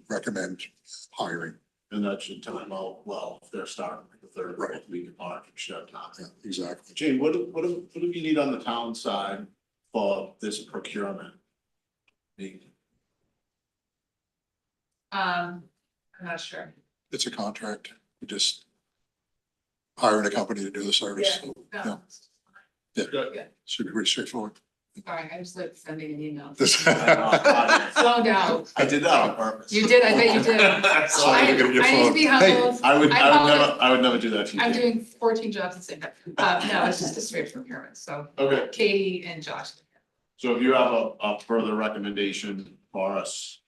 recommend hiring. And that should time out well if they're starting the third week of March and shut down. Yeah, exactly. Jane, what do you need on the town side for this procurement? I'm not sure. It's a contract. We just hiring a company to do the service. Yeah. Yeah. Yeah, should be pretty straightforward. Sorry, I just like sending an email. This- Slow down. I did that on purpose. You did, I bet you did. So I look at your need to be phone. Hey, humbled. I would never do that to you. I'm doing 14 jobs at the same time. No, it's just a straight procurement. So Okay, Katie and Josh. so if you have a further recommendation for us,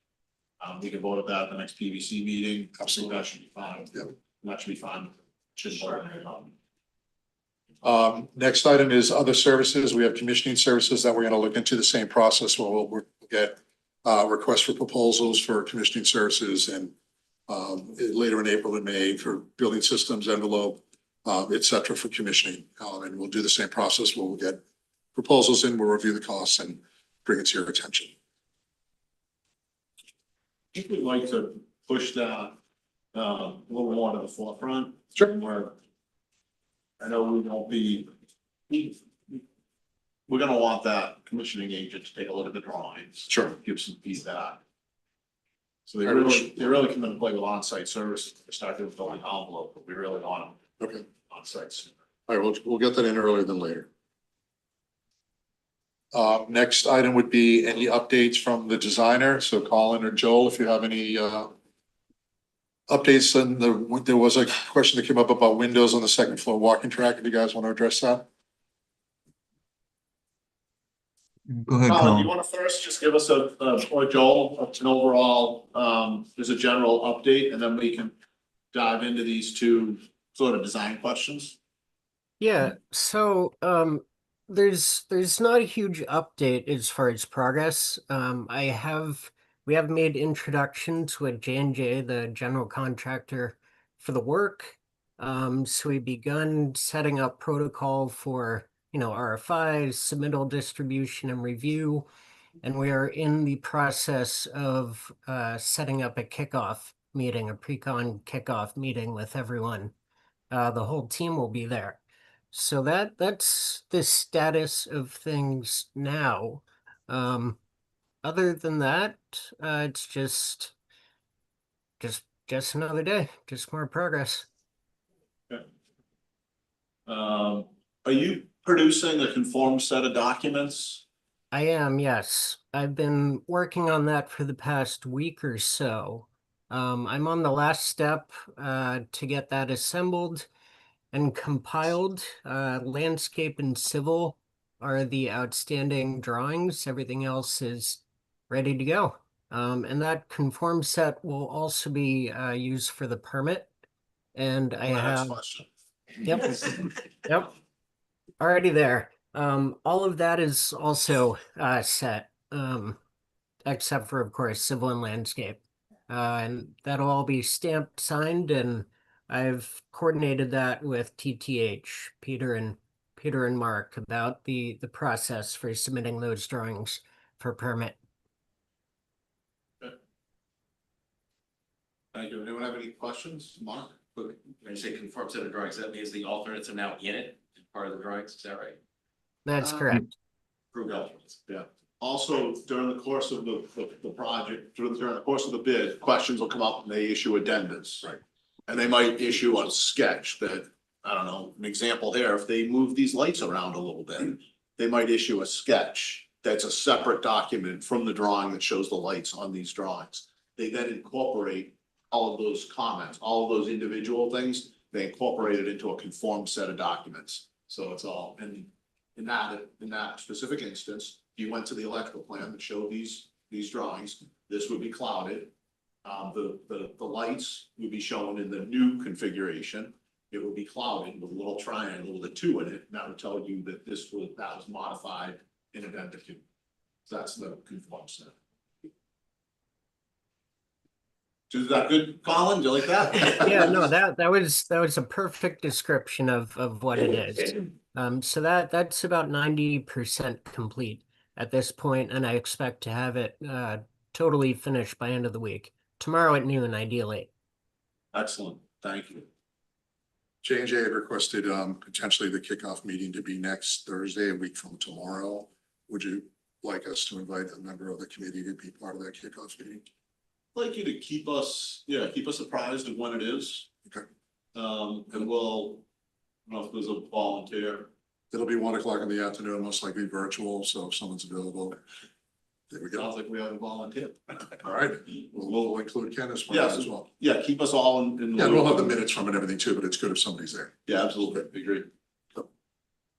we can vote at that at the next PVC meeting. Absolutely. That should be fine. Yeah. That should be fine. Shouldn't work. Next item is other services. We have commissioning services that we're going to look into the same process where we'll get requests for proposals for commissioning services and later in April and May for building systems envelope, et cetera, for commissioning. And we'll do the same process where we'll get proposals in, we'll review the costs and bring it to your attention. I think we'd like to push that a little more to the forefront. Sure. Where I know we won't be, we're gonna want that commissioning agent to take a look at the drawings. Sure. Give some feedback. So they really come into play with on-site services to start doing building envelope, but we really want them Okay. on-site soon. All right, we'll get that in earlier than later. Next item would be any updates from the designer. So Colin or Joel, if you have any updates on there was a question that came up about windows on the second floor walking track. If you guys want to address that? Go ahead, Colin, Colin. you want to first just give us or Joel, an overall, there's a general update, and then we can dive into these two sort of design questions. Yeah, so there's not a huge update as far as progress. We have made introductions with J&J, the general contractor for the work. So we've begun setting up protocol for, RFIs, submittal distribution and review. And we are in the process of setting up a kickoff meeting, a pre-con kickoff meeting with everyone. The whole team will be there. So that's the status of things now. Other than that, it's just another day, just more progress. Are you producing a conformed set of documents? I am, yes. I've been working on that for the past week or so. I'm on the last step to get that assembled and compiled. Landscape and civil are the outstanding drawings. Everything else is ready to go. And that conform set will also be used for the permit. And I have, Question. yep, yep, already there. All of that is also set, except for, of course, civil and landscape. And that'll all be stamped, signed, and I've coordinated that with TTH, Peter and Mark, about the process for submitting those drawings for permit. Thank you. Anyone have any questions? Mark? When you say conform set of drawings, that means the alternates are now in it? part of the drawings, is that right? That's correct. Approved elements, yeah. Also, during the course of the project, during the course of the bid, questions will come up and they issue addendums. Right. And they might issue a sketch that, I don't know, an example here, if they move these lights around a little bit, they might issue a sketch that's a separate document from the drawing that shows the lights on these drawings. They then incorporate all of those comments, all of those individual things, they incorporate it into a conformed set of documents. So it's all, and in that specific instance, you went to the electrical plan that showed these drawings, this would be clouded. The lights would be shown in the new configuration. It would be clouded with a little triangle with a 2 in it, and that would tell you that that was modified in addendum 2. So that's the conform set. Is that good, Colin? Do you like that? Yeah, no, that was a perfect description of what it is. So that's about 90% complete at this point, and I expect to have it totally finished by end of the week. Tomorrow at noon, ideally. Excellent, thank you. J&J had requested potentially the kickoff meeting to be next Thursday, a week from tomorrow. Would you like us to invite a member of the committee to be part of that kickoff meeting? I'd like you to keep us apprised of when it is. Okay. And we'll, I don't know if there's a volunteer. It'll be 1 o'clock in the afternoon, most likely virtual, so if someone's available. There we go. Sounds like we have a volunteer. All right, we'll include Ken as well. Yeah, as well. Yeah, keep us all in. Yeah, we'll have the minutes from it and everything too, but it's good if somebody's there. Yeah, absolutely, be great. That'd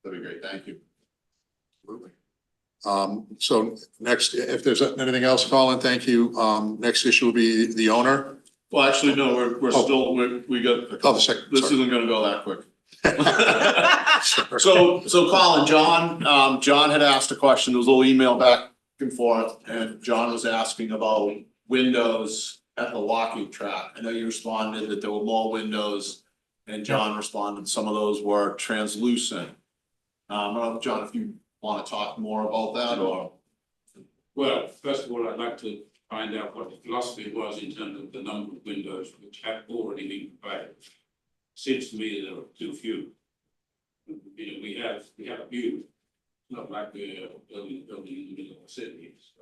be great, thank you. Absolutely. So next, if there's anything else, Colin, thank you. Next issue will be the owner. Well, actually, no, we're Oh. still, we got. Oh, the second. This Sorry. isn't gonna go that quick. So Colin, John had asked a question, there was a little email back and forth, and John was asking about windows at the walking track. I know you responded that there were more windows, and John responded, some of those were translucent. I don't know, John, if you wanna talk more about that, or? Well, first of all, I'd like to find out what the philosophy was in terms of the number of windows which had already been provided. Seems to me there are too few. You know, we have a view, not like we're building in the middle of the city, it's,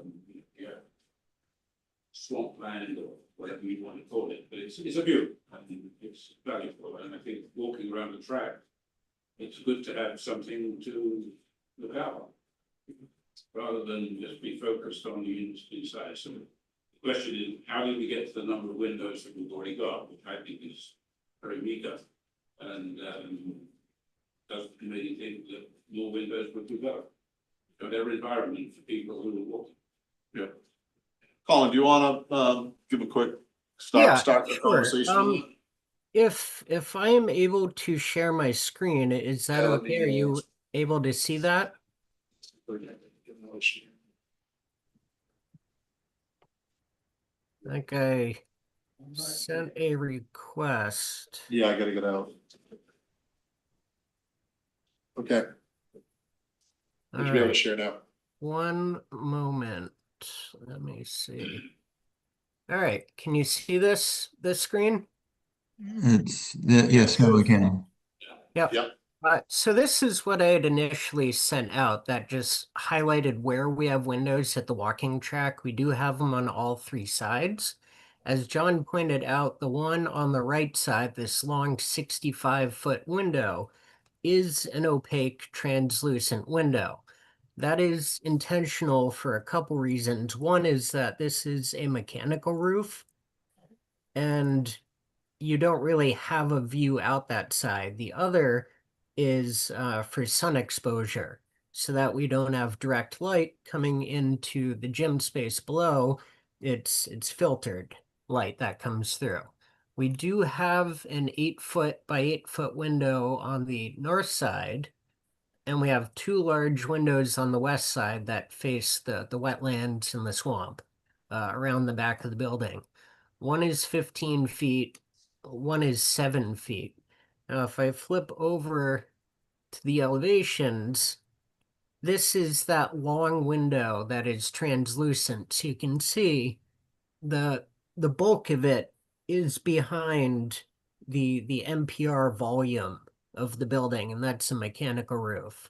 swampland or whatever you want to call it, but it's a view. I mean, it's valuable, and I think walking around the track, it's good to have something to look out on, rather than just be focused on the inside. So the question is, how do we get to the number of windows that we've already got, which I think is very meager, and does the committee think that more windows would be better? So their environment for people who are walking. Yeah. Colin, do you wanna give a quick start the Sure. conversation? If I am able to share my screen, is that Yeah, okay? Are you able to see that? I think I sent a request. Yeah, I gotta get out. Okay. All Would you be able to right. share now? One moment. Let me see. All right. Can you see this screen? Yes, no, we can. Yep. Yep. So this is what I had initially sent out that just highlighted where we have windows at the walking track. We do have them on all 3 sides. As John pointed out, the one on the right side, this long 65-foot window, is an opaque translucent window. That is intentional for a couple reasons. One is that this is a mechanical roof, and you don't really have a view out that side. The other is for sun exposure, so that we don't have direct light coming into the gym space below. It's filtered light that comes through. We do have an 8-foot by 8-foot window on the north side, and we have 2 large windows on the west side that face the wetlands and the swamp around the back of the building. One is 15 feet, one is 7 feet. Now, if I flip over to the elevations, this is that long window that is translucent. So you can see the bulk of it is behind the NPR volume of the building, and that's a mechanical roof.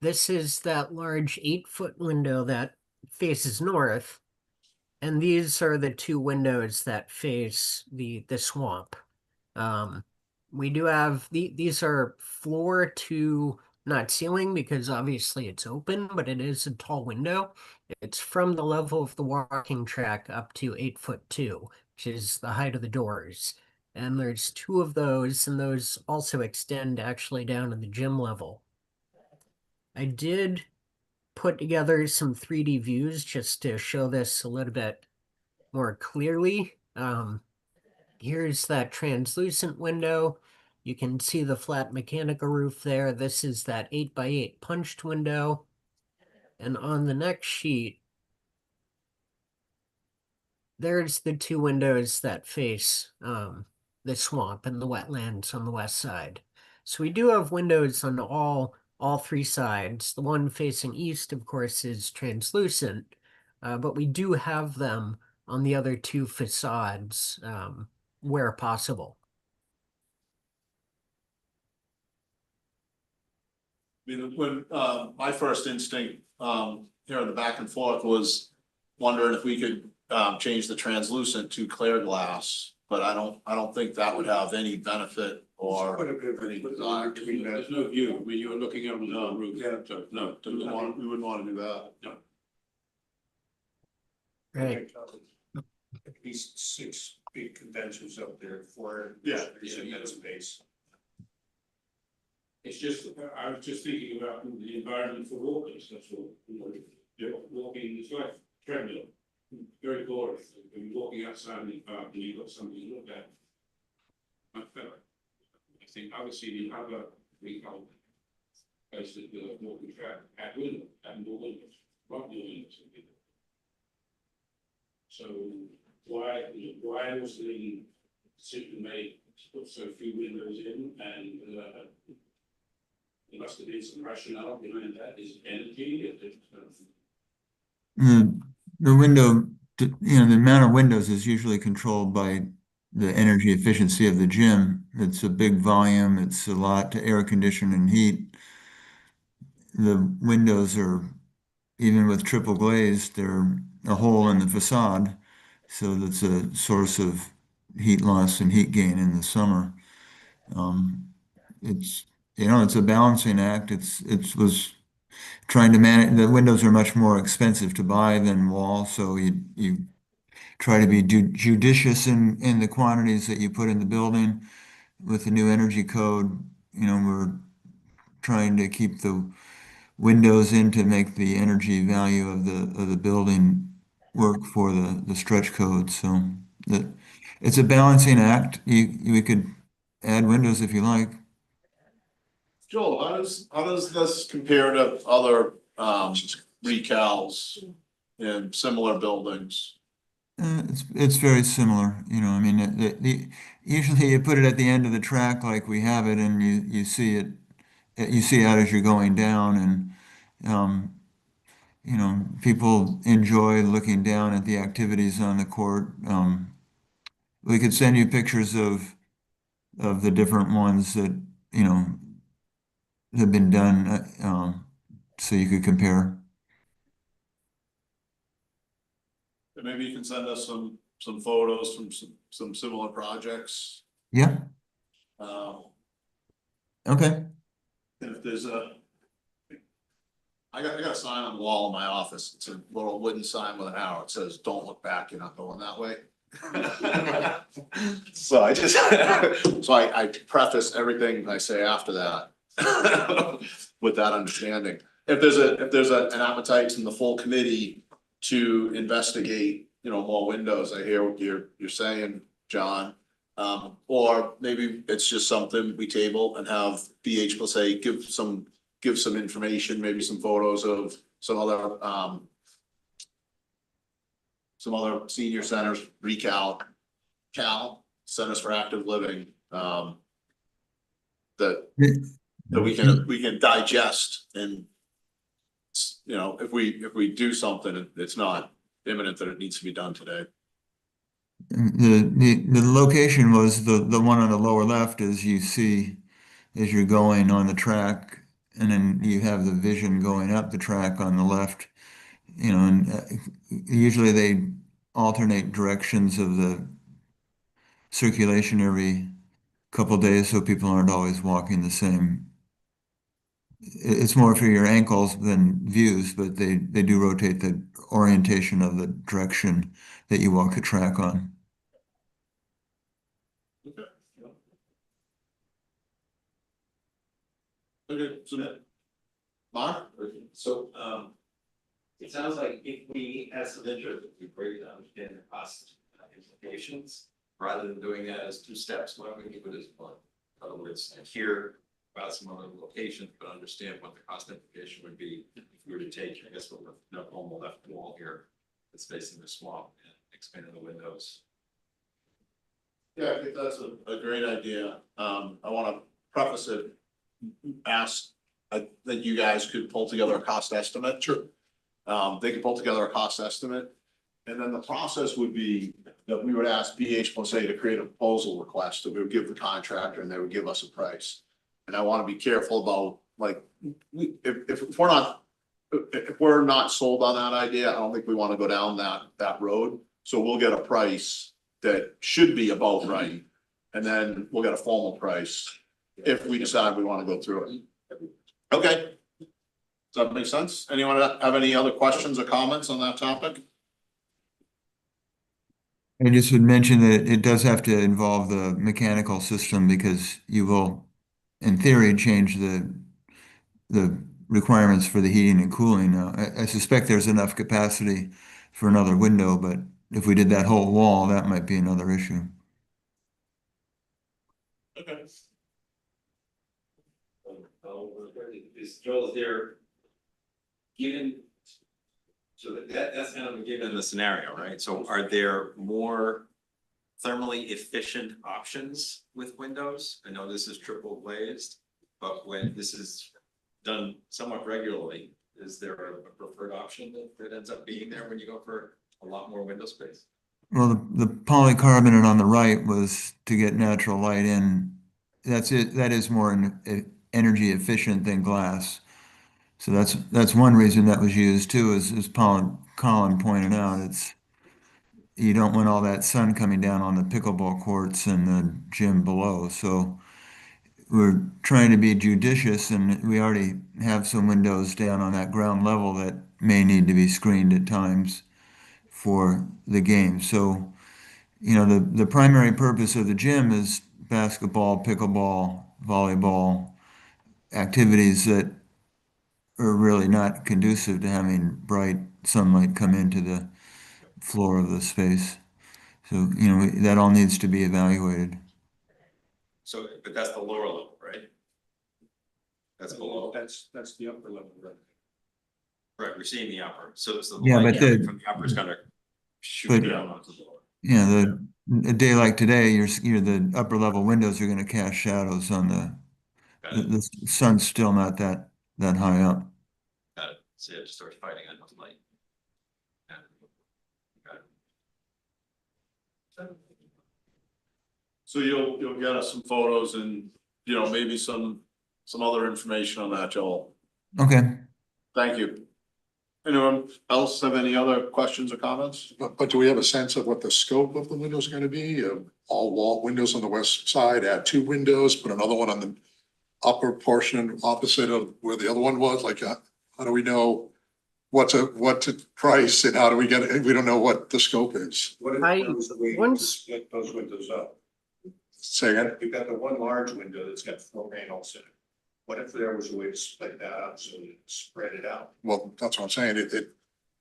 This is that large 8-foot window that faces north, and these are the two windows that face the swamp. We do have these are floor to not ceiling because obviously it's open, but it is a tall window. It's from the level of the walking track up to 8'2", which is the height of the doors. And there's two of those, and those also extend actually down to the gym level. I did put together some 3D views just to show this a little bit more clearly. Here's that translucent window. You can see the flat mechanical roof there. This is that 8x8 punched window. And on the next sheet, there's the two windows that face the swamp and the wetlands on the west side. So we do have windows on all three sides. The one facing east, of course, is translucent, but we do have them on the other two facades where possible. I mean, when, my first instinct, here in the back and forth was wondering if we could, change the translucent to clear glass, but I don't think that would have any benefit or Quite a bit of any it desire. between that. There's no view, when you're looking out on the roof. Yeah. So, no, We wouldn't want to do that. No. Right. At least 6 big condensers up there for. Yeah. In that space. It's just, I was just thinking about the environment for walkers, that's all. Walking, it's like treadmill, very boring. When you're walking outside in the park and you've got something to look at. I think obviously the other recall places the walking track at window, and more windows, not more windows. So why was the decision made to put so few windows in, and there must have been some rationale behind that? Is it energy? The window, the amount of windows is usually controlled by the energy efficiency of the gym. It's a big volume. It's a lot to air condition and heat. The windows are, even with triple glazed, they're a hole in the facade. So that's a source of heat loss and heat gain in the summer. It's, it's a balancing act. It was trying to manage, the windows are much more expensive to buy than wall, so you try to be judicious in the quantities that you put in the building. With the new energy code, we're trying to keep the windows in to make the energy value of the building work for the stretch code. So that it's a balancing act. We could add windows if you like. Joel, how does this compare to other, recals in similar buildings? It's very similar, I mean, usually you put it at the end of the track like we have it, and you see it, you see out as you're going down, and people enjoy looking down at the activities on the court. We could send you pictures of the different ones that have been done, so you could compare. And maybe you can send us some photos from some similar projects. Yeah. Okay. If there's I got a sign on the wall in my office. It's a little wooden sign with an arrow. It says, "Don't look back, you're not going that way." So I preface everything I say after that with that understanding. If there's an appetite from the full committee to investigate, more windows, I hear what you're saying, John. Or maybe it's just something we table and have BH+A give some information, maybe some photos of some other senior centers, Centers for Active Living, that we can digest, and if we do something, it's not imminent that it needs to be done today. The location was the one on the lower left, as you see as you're going on the track. And then you have the vision going up the track on the left, you know, and usually they alternate directions of the circulation every couple days, so people aren't always walking the same. It's more for your ankles than views, but they do rotate the orientation of the direction that you walk the track on. Okay. Okay, so Mark? So, it sounds like if we have some interest, if we break down, understand the cost implications, rather than doing that as two steps, why don't we give it as one? In other words, hear about some other locations, but understand what the cost implication would be if we were to take, I guess, the normal left wall here that's facing the swamp and expanding the windows. Yeah, I think that's a great idea. I want to preface it, ask that you guys could pull together a cost estimate. Sure. They could pull together a cost estimate. And then the process would be that we would ask BH+A to create a proposal request that we would give the contractor and they would give us a price. And I want to be careful about, like, if we're not sold on that idea, I don't think we want to go down that road. So we'll get a price that should be about right. And then we'll get a formal price if we decide we want to go through it. Okay. Does that make sense? Anyone have any other questions or comments on that topic? I just would mention that it does have to involve the mechanical system because you will, in theory, change the requirements for the heating and cooling. Now, I suspect there's enough capacity for another window, but if we did that whole wall, that might be another issue. Okay. Is Joel there? Given, so that's kind of a given in the scenario, right? So are there more thermally efficient options with windows? I know this is triple glazed, but when this is done somewhat regularly, is there a preferred option that ends up being there when you go for a lot more window space? Well, the polycarbonate on the right was to get natural light in. That's it. That is more energy efficient than glass. So that's one reason that was used too, as Colin pointed out. It's you don't want all that sun coming down on the pickleball courts and the gym below. So we're trying to be judicious, and we already have some windows down on that ground level that may need to be screened at times for the game. So, you know, the primary purpose of the gym is basketball, pickleball, volleyball, activities that are really not conducive to having bright sunlight come into the floor of the space. So, you know, that all needs to be evaluated. So, but that's the lower level, right? That's below. That's the upper level, right? Right, we're seeing the upper, so the Yeah, light but coming from the upper is gonna shoot but- down onto the lower. Yeah, a day like today, the upper level windows are going to cast shadows on Got it, the sun's still not that high up. got it. So it just starts fighting on the light. Yeah. Got it. So you'll get us some photos and, you know, maybe some other information on that, Joel. Okay. Thank you. Anyone else have any other questions or comments? But do we have a sense of what the scope of the windows are gonna be? All wall windows on the west side, add 2 windows, put another one on the upper portion opposite of where the other one was? Like, how do we know what to price and how do we get it? We don't know what the scope is. What if I- there was a way to once- split those windows up? Say again? You've got the one large window that's got 4 panels in it. What if there was a way to split that up so you spread it out? Well, that's what I'm saying.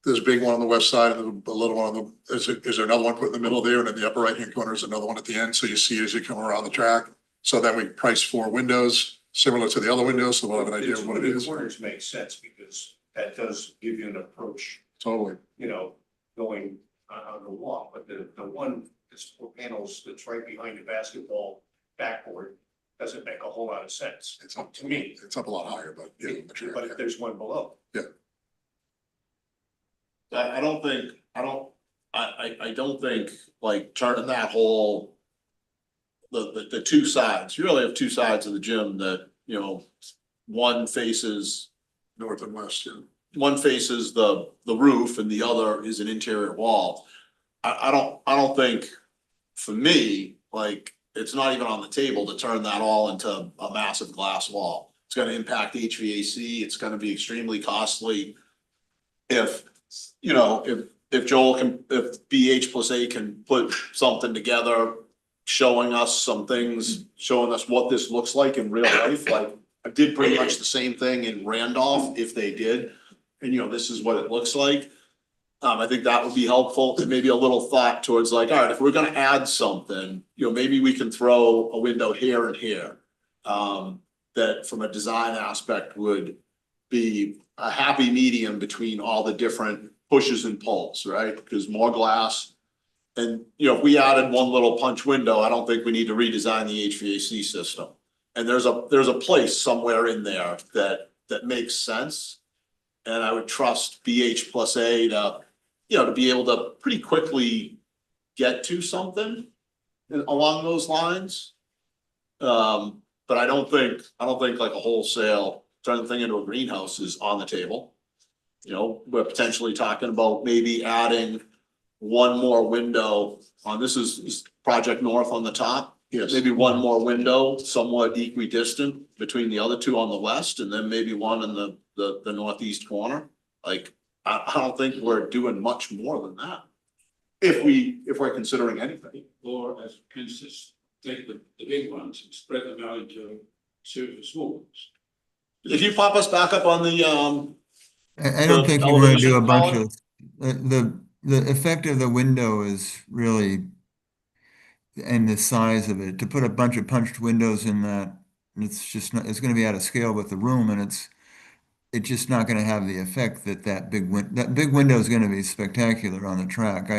There's a big one on the west side and a little one on the, is there another one put in the middle there? And in the upper right-hand corner is another one at the end. So you see it as you come around the track. So then we price 4 windows similar to the other windows. So we'll have an idea of what it is. Corners make sense because that does give you an approach, Totally. you know, going on the wall. But the one that's 4 panels that's right behind the basketball backboard doesn't make a whole lot of sense. It's up to me. It's up a lot higher, but yeah. But if there's one below. I don't think like turning that whole the two sides. You really have two sides of the gym that, you know, one faces, North and west, yeah. one faces the roof and the other is an interior wall. I don't think, for me, like, it's not even on the table to turn that all into a massive glass wall. It's gonna impact HVAC, it's gonna be extremely costly. If, you know, if Joel can, if BH plus A can put something together, showing us some things, showing us what this looks like in real life, like, I did pretty much the same thing in Randolph, if they did. And, you know, this is what it looks like. I think that would be helpful, and maybe a little thought towards like, all right, if we're gonna add something, you know, maybe we can throw a window here and here. That from a design aspect would be a happy medium between all the different pushes and pulls, right? Because more glass. And, you know, if we added one little punch window, I don't think we need to redesign the HVAC system. And there's a place somewhere in there that makes sense. And I would trust BH plus A to, you know, to be able to pretty quickly get to something along those lines. But I don't think like a wholesale turn the thing into a greenhouse is on the table. You know, we're potentially talking about maybe adding one more window on, this is Project North on the top. Yes. Maybe one more window somewhat equidistant between the other two on the west, and then maybe one in the northeast corner. Like, I don't think we're doing much more than that. If we're considering anything. Or as Ken says, take the big ones and spread them out into two small ones. If you pop us back up on the, I don't think you want to do a elevation bunch column. of, the effect of the window is really, and the size of it, to put a bunch of punched windows in that, it's just not, it's gonna be out of scale with the room, and it's just not gonna have the effect that that big window is gonna be spectacular on the track.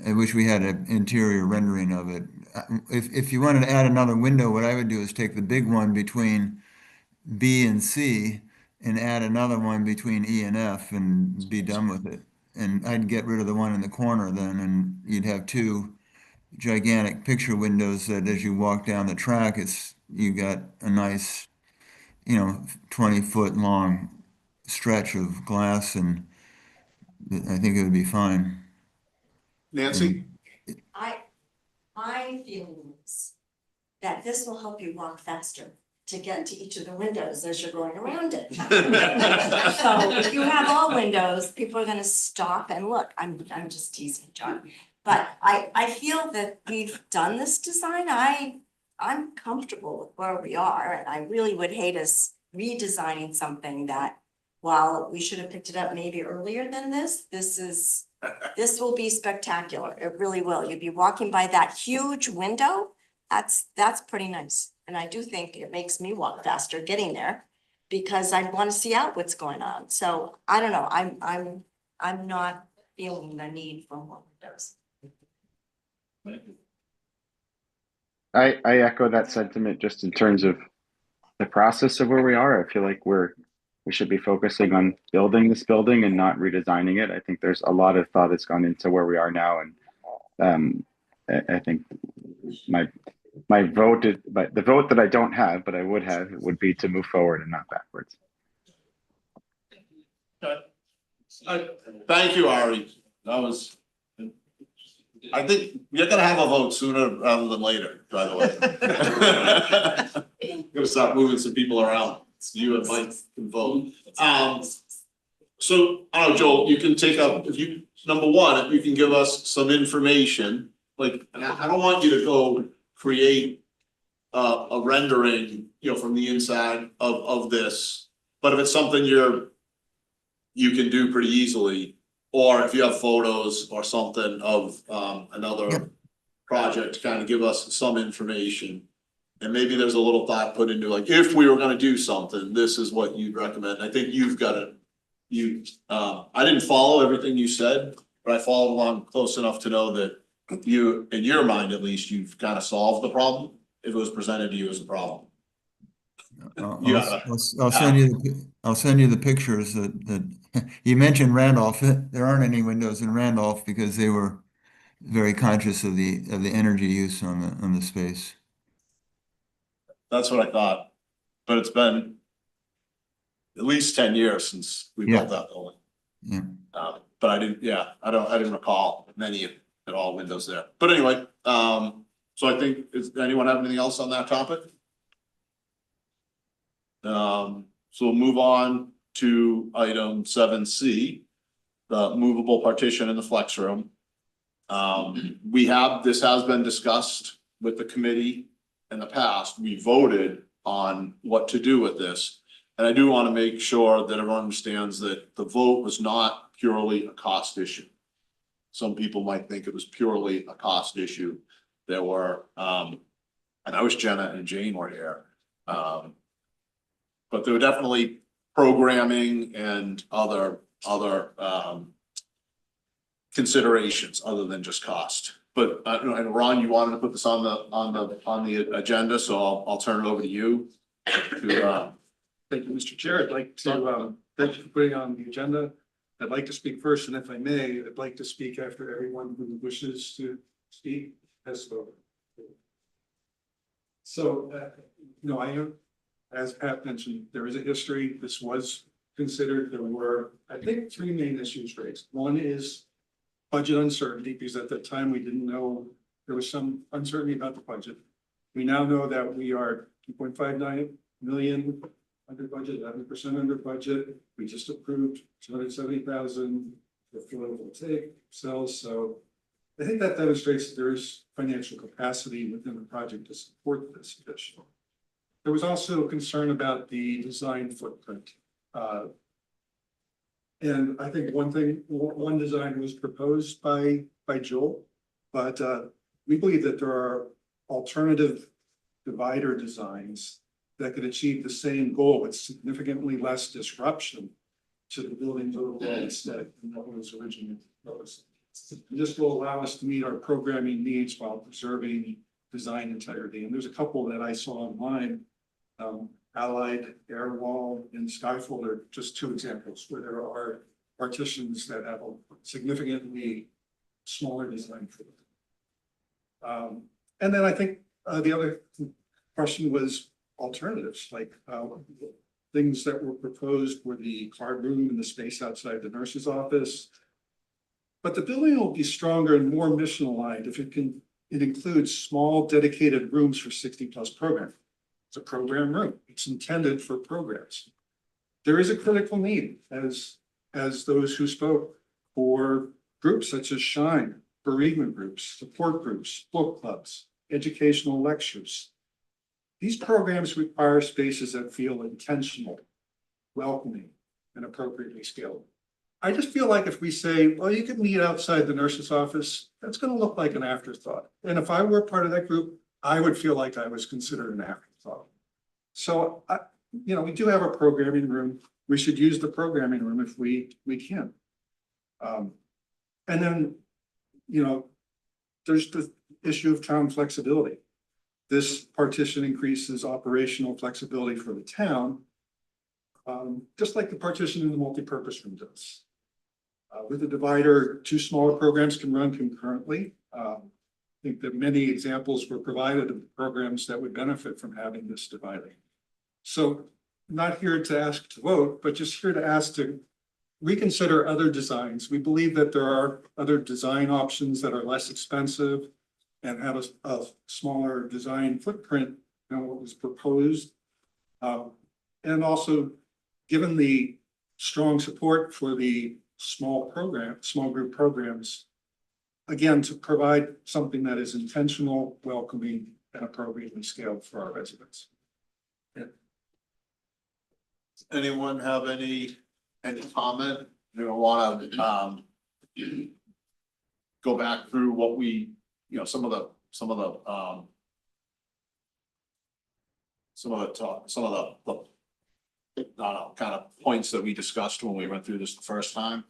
I wish we had an interior rendering of it. If you wanted to add another window, what I would do is take the big one between B and C and add another one between E and F and be done with it. And I'd get rid of the one in the corner then, and you'd have two gigantic picture windows that as you walk down the track, you got a nice, 20-foot long stretch of glass, and I think it would be fine. Nancy? My feeling is that this will help you walk faster to get to each of the windows as you're going around it. So if you have all windows, people are gonna stop and look. I'm just teasing, John. But I feel that we've done this design. I'm comfortable with where we are, and I really would hate us redesigning something that, while we should have picked it up maybe earlier than this will be spectacular. It really will. You'd be walking by that huge window. That's pretty nice. And I do think it makes me walk faster getting there because I want to see out what's going on. So I don't know. I'm not feeling the need for more windows. I echo that sentiment just in terms of the process of where we are. I feel like we should be focusing on building this building and not redesigning it. I think there's a lot of thought that's gone into where we are now, and I think my vote is, but the vote that I don't have, but I would have, would be to move forward and not backwards. Thank you, Ari. That was, I think you're gonna have a vote sooner rather than later, by the way. Gonna start moving some people around. You and Mike can vote. So, I don't know, Joel, you can take up, number one, if you can give us some information, like, I don't want you to go create a rendering, from the inside of this. But if it's something you can do pretty easily, or if you have photos or something of another project to kind of give us some information. And maybe there's a little thought put into, like, if we were gonna do something, this is what you'd recommend. I think you've got it. I didn't follow everything you said, but I followed along close enough to know that you, in your mind at least, you've kind of solved the problem, if it was presented to you as a problem. I'll send you the pictures that you mentioned Randolph. There aren't any windows in Randolph because they were very conscious of the energy use on the space. That's what I thought, but it's been at least 10 years since we built that building. Yeah. But I didn't recall many at all windows there. But anyway, so I think, does anyone have anything else on that topic? So we'll move on to item 7C, the movable partition in the flex room. This has been discussed with the committee in the past. We voted on what to do with this. And I do want to make sure that everyone understands that the vote was not purely a cost issue. Some people might think it was purely a cost issue. There were, and I wish Jenna and Jane were here. But there were definitely programming and other considerations other than just cost. But and Ron, you wanted to put this on the agenda, so I'll turn it over to you. Thank you, Mr. Chair. I'd like to thank you for putting on the agenda. I'd like to speak first, and if I may, I'd like to speak after everyone who wishes to speak has spoken. So, I am, as Pat mentioned, there is a history. This was considered. There were, I think, three main issues raised. One is budget uncertainty, because at that time we didn't know, there was some uncertainty about the budget. We now know that we are 2.59 million under budget, 11% under budget. We just approved 270,000 for photovoltaic cells. So I think that demonstrates that there is financial capacity within the project to support this additional. There was also concern about the design footprint. And I think one design was proposed by Joel, but we believe that there are alternative divider designs that could achieve the same goal with significantly less disruption to the building's overall aesthetic than what was originally proposed. This will allow us to meet our programming needs while preserving design integrity. And there's a couple that I saw online. Allied, Airwall, and Skyfold are just two examples where there are partitions that have a significantly smaller design for them. And then I think the other question was alternatives, like things that were proposed were the card room and the space outside the nurse's office. But the building will be stronger and more mission aligned if it includes small dedicated rooms for 60+ programs. It's a program room. It's intended for programs. There is a critical need, as those who spoke, for groups such as Shine, bereavement groups, support groups, book clubs, educational lectures. These programs require spaces that feel intentional, welcoming, and appropriately scaled. I just feel like if we say, well, you can meet outside the nurse's office, that's going to look like an afterthought. And if I were part of that group, I would feel like I was considered an afterthought. So, we do have a programming room. We should use the programming room if we can. And then, there's the issue of town flexibility. This partition increases operational flexibility for the town, just like the partition in the multipurpose room does. With the divider, two smaller programs can run concurrently. I think that many examples were provided of programs that would benefit from having this dividing. So not here to ask to vote, but just here to ask to reconsider other designs. We believe that there are other design options that are less expensive and have a smaller design footprint than what was proposed. And also, given the strong support for the small group programs, again, to provide something that is intentional, welcoming, and appropriately scaled for our residents. Yeah. Anyone have any comment? You want to go back through what we, some of the kind of points that we discussed when we went through this the first time.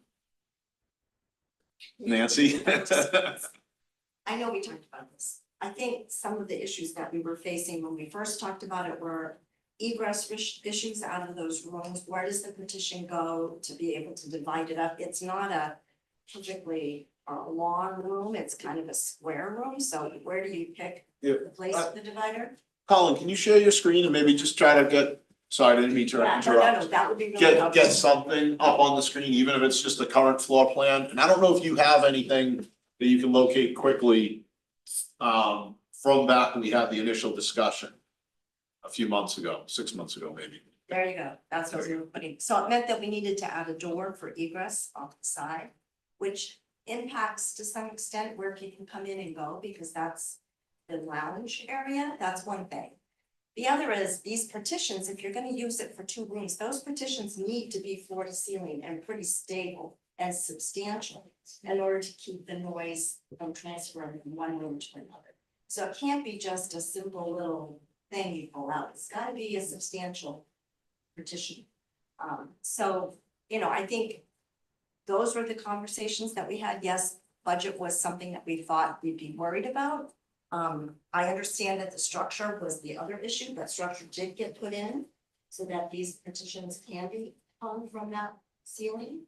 Nancy? I know we talked about this. I think some of the issues that we were facing when we first talked about it were egress issues out of those rooms. Where does the partition go to be able to divide it up? It's not a typically a long room, it's kind of a square room, so where do you pick Yeah. the place for the divider? Colin, can you share your screen and maybe just try to get, sorry, I didn't mean to Yeah, no, interrupt. that would be really Get helpful. something up on the screen, even if it's just the current floor plan, and I don't know if you have anything that you can locate quickly. From back when we had the initial discussion. A few months ago, 6 months ago, maybe. There you go, that's what we were putting, so it meant that we needed to add a door for egress off the side, which impacts to some extent where people come in and go, because that's the lounge area, that's one thing. The other is these partitions, if you're gonna use it for 2 rooms, those partitions need to be floor to ceiling and pretty stable and substantial in order to keep the noise from transferring from one room to another. So it can't be just a simple little thing you pull out, it's gotta be a substantial partition. So, you know, I think those were the conversations that we had. Yes, budget was something that we thought we'd be worried about. I understand that the structure was the other issue, but structure did get put in so that these partitions can be hung from that ceiling.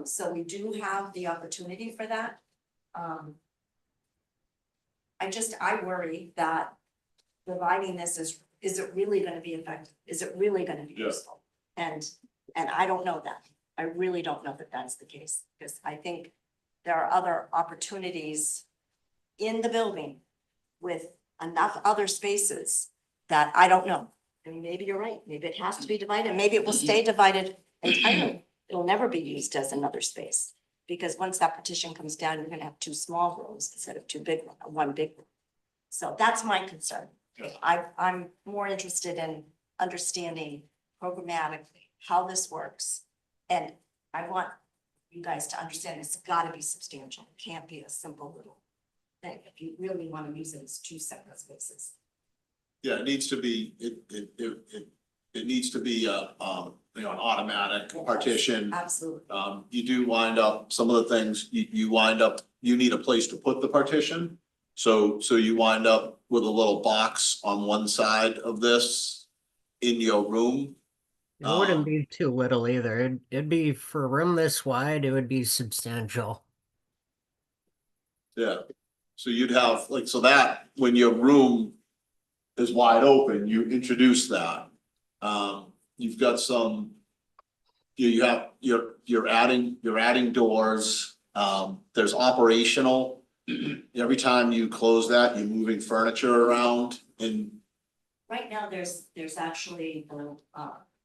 So we do have the opportunity for that. I worry that dividing this is it really gonna be effective? Is it really gonna be useful? And I don't know that. I really don't know that that's the case, because I think there are other opportunities in the building with enough other spaces that I don't know. And maybe you're right, maybe it has to be divided, maybe it will stay divided entirely. It'll never be used as another space. Because once that partition comes down, you're gonna have 2 small rooms instead of 2 big, one big room. So that's my concern. I'm more interested in understanding programmatically how this works. And I want you guys to understand it's gotta be substantial. It can't be a simple little thing. If you really wanna use it as 2 separate spaces. Yeah, it needs to be, it needs to be an automatic partition. Absolutely. You do wind up, some of the things, you wind up, you need a place to put the partition. So you wind up with a little box on one side of this in your room. It wouldn't be too little either. It'd be for a room this wide, it would be substantial. Yeah, so you'd have, like, so that, when your room is wide open, you introduce that. You've got some, you're adding doors, there's operational. Every time you close that, you're moving furniture around and. Right now, there's actually the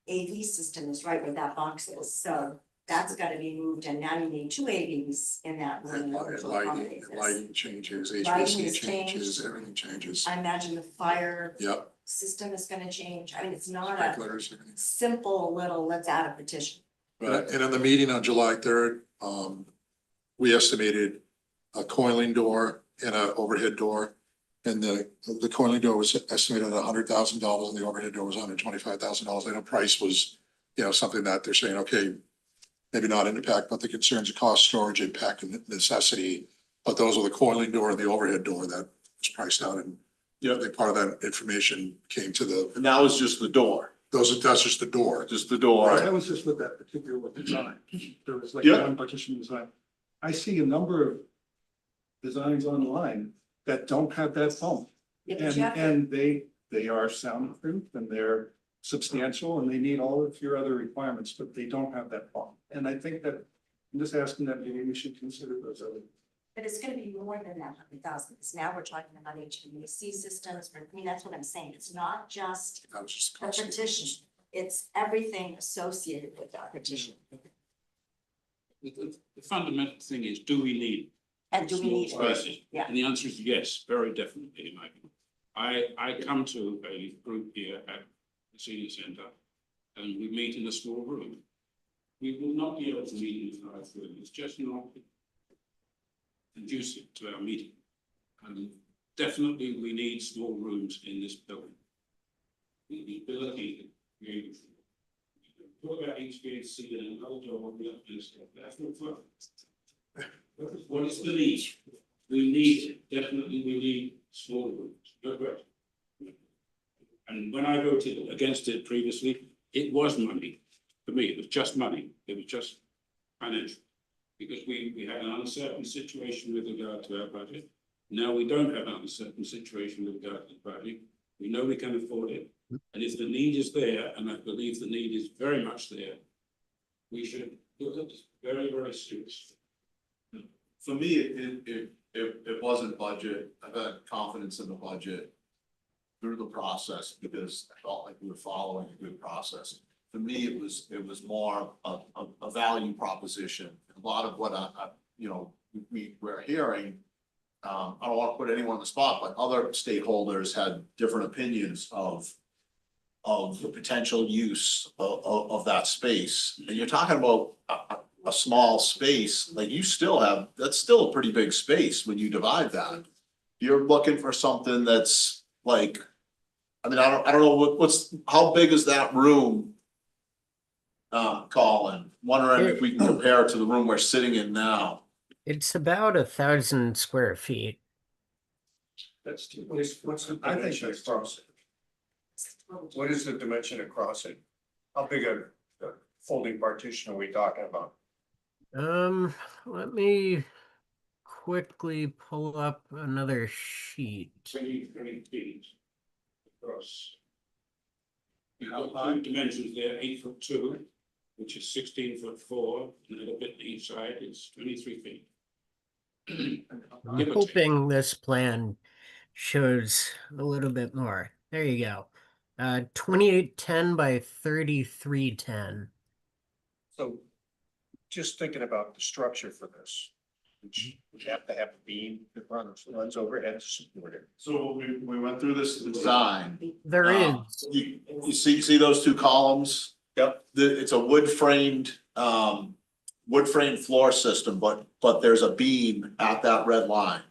AV system is right where that box is, so that's gotta be moved, and now you need 2 AVs in that room. Lighting changes, Lighting HVAC has changes, changed. everything changes. I imagine the fire Yep. system is gonna change. I mean, it's not a Sprinklers. simple little, let's add a petition. Right, and in the meeting on July 3rd, we estimated a coiling door and an overhead door. And the coiling door was estimated at $100,000 and the overhead door was $125,000. I know price was, something that they're saying, okay, maybe not an impact, but the concerns of cost, storage, impact, and necessity. But those are the coiling door and the overhead door that was priced out, and I think part of that information came to the. And that was just the door. That's just the door. Just the door. That was just with that particular design. There was like Yeah. one partition design. I see a number of designs online that don't have that foam. And they are soundproof and they're substantial and they meet all of your other requirements, but they don't have that foam. And I think that, I'm just asking that maybe we should consider those other. But it's gonna be more than that 100,000, because now we're talking about HVAC systems, that's what I'm saying, it's not just That was just the partition, it's everything associated with that partition. The fundamental thing is, do we need? And do we small need it? spaces? Yeah. And the answer is yes, very definitely, in my opinion. I come to a group here at the senior centre and we meet in a small room. We will not be able to meet in a large room, it's just not conducive to our meeting. And definitely we need small rooms in this building. The ability to be able to talk about HVAC and another door, that's not fun. What is the need? We need, definitely we need small rooms, no question. And when I voted against it previously, it was money. For me, it was just money. It was just financial. Because we had an uncertain situation with regard to our budget. Now we don't have an uncertain situation with regard to the budget. We know we can afford it. And if the need is there, and I believe the need is very much there, we should look at this very, very seriously. For me, it wasn't budget. I've had confidence in the budget through the process because I felt like we were following a good process. For me, it was more a value proposition. A lot of what we're hearing, I don't want to put anyone on the spot, but other stakeholders had different opinions of the potential use of that space. And you're talking about a small space, like you still have, that's still a pretty big space when you divide that. You're looking for something that's like, I mean, I don't know how big is that room? Colin, wondering if we can compare it to the room we're sitting in now. It's about 1,000 square feet. That's too, what's the dimension across it? What is the dimension across it? How big a folding partition are we talking about? Let me quickly pull up another sheet. 20 feet across. You've got two dimensions there, 8'2", which is 16'4", and a bit on each side, it's 23 feet. I'm Give or take. hoping this plan shows a little bit more. There you go. 2810 by 3310. So just thinking about the structure for this, which we have to have a beam that runs overhead to support it. So we went through this design. There is. You see those two columns? Yep. It's a wood framed floor system, but there's a beam at that red line.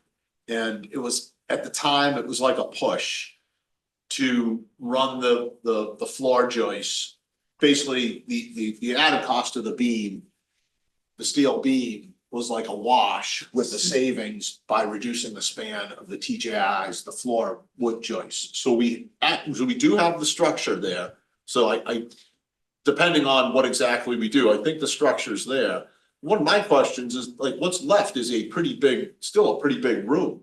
And it was, at the time, it was like a push to run the floor joists. Basically, the added cost of the beam, the steel beam, was like a wash with the savings by reducing the span of the TJIs, the floor wood joists. So we do have the structure there. So I depending on what exactly we do, I think the structure's there. One of my questions is, like, what's left is still a pretty big room.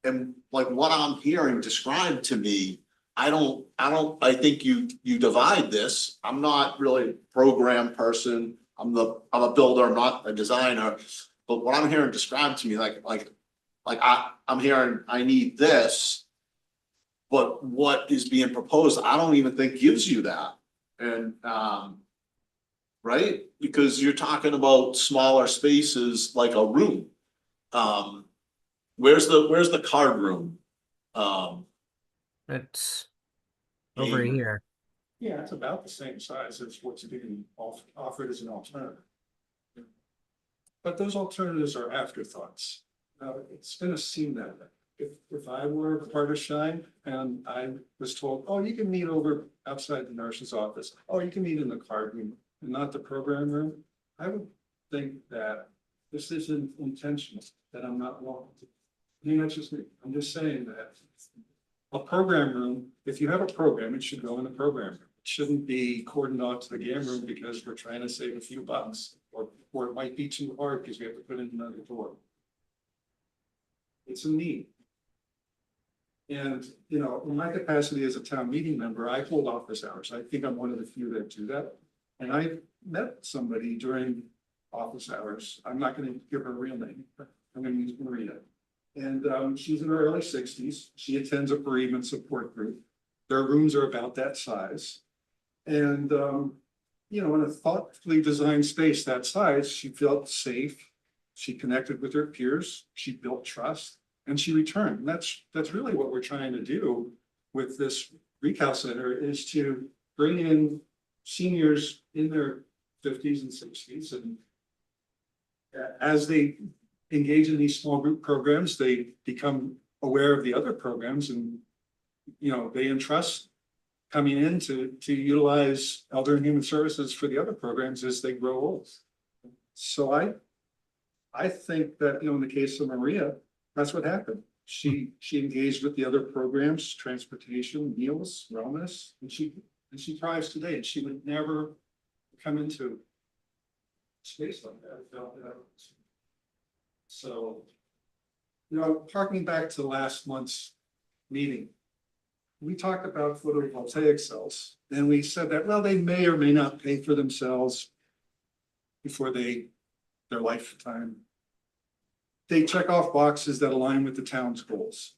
And like what I'm hearing described to me, I think you divide this. I'm not really a program person. I'm a builder, I'm not a designer. But what I'm hearing described to me, I'm hearing I need this. But what is being proposed, I don't even think gives you that. And right? Because you're talking about smaller spaces like a room. Where's the card room? It's over Game room. here. Yeah, it's about the same size as what's being offered as an alternative. But those alternatives are afterthoughts. It's gonna seem that way. If I were part of Shine and I was told, oh, you can meet over outside the nurse's office, oh, you can meet in the card room and not the program room, I would think that this isn't intentional, that I'm not wrong. I mean, that's just me. I'm just saying that a program room, if you have a program, it should go in the program room. It shouldn't be cordoned off to the game room because we're trying to save a few bucks, or it might be too hard because we have to put in another door. It's a need. And, you know, in my capacity as a town meeting member, I hold office hours. I think I'm one of the few that do that. And I met somebody during office hours. I'm not going to give her a real name, but I'm going to use Maria. And she's in her early 60s. She attends a bereavement support group. Their rooms are about that size. And, you know, in a thoughtfully designed space that size, she felt safe. She connected with her peers. She built trust. And she returned. And that's really what we're trying to do with this Recal Center, is to bring in seniors in their 50s and 60s. And as they engage in these small group programs, they become aware of the other programs, and you know, they entrust coming in to utilize Elder and Human Services for the other programs as they grow old. So I think that, you know, in the case of Maria, that's what happened. She engaged with the other programs, transportation, meals, wellness, and she thrives today. And she would never come into space like that. So, harking back to last month's meeting, we talked about photovoltaic cells, and we said that, well, they may or may not pay for themselves before their lifetime. They check off boxes that align with the town's goals.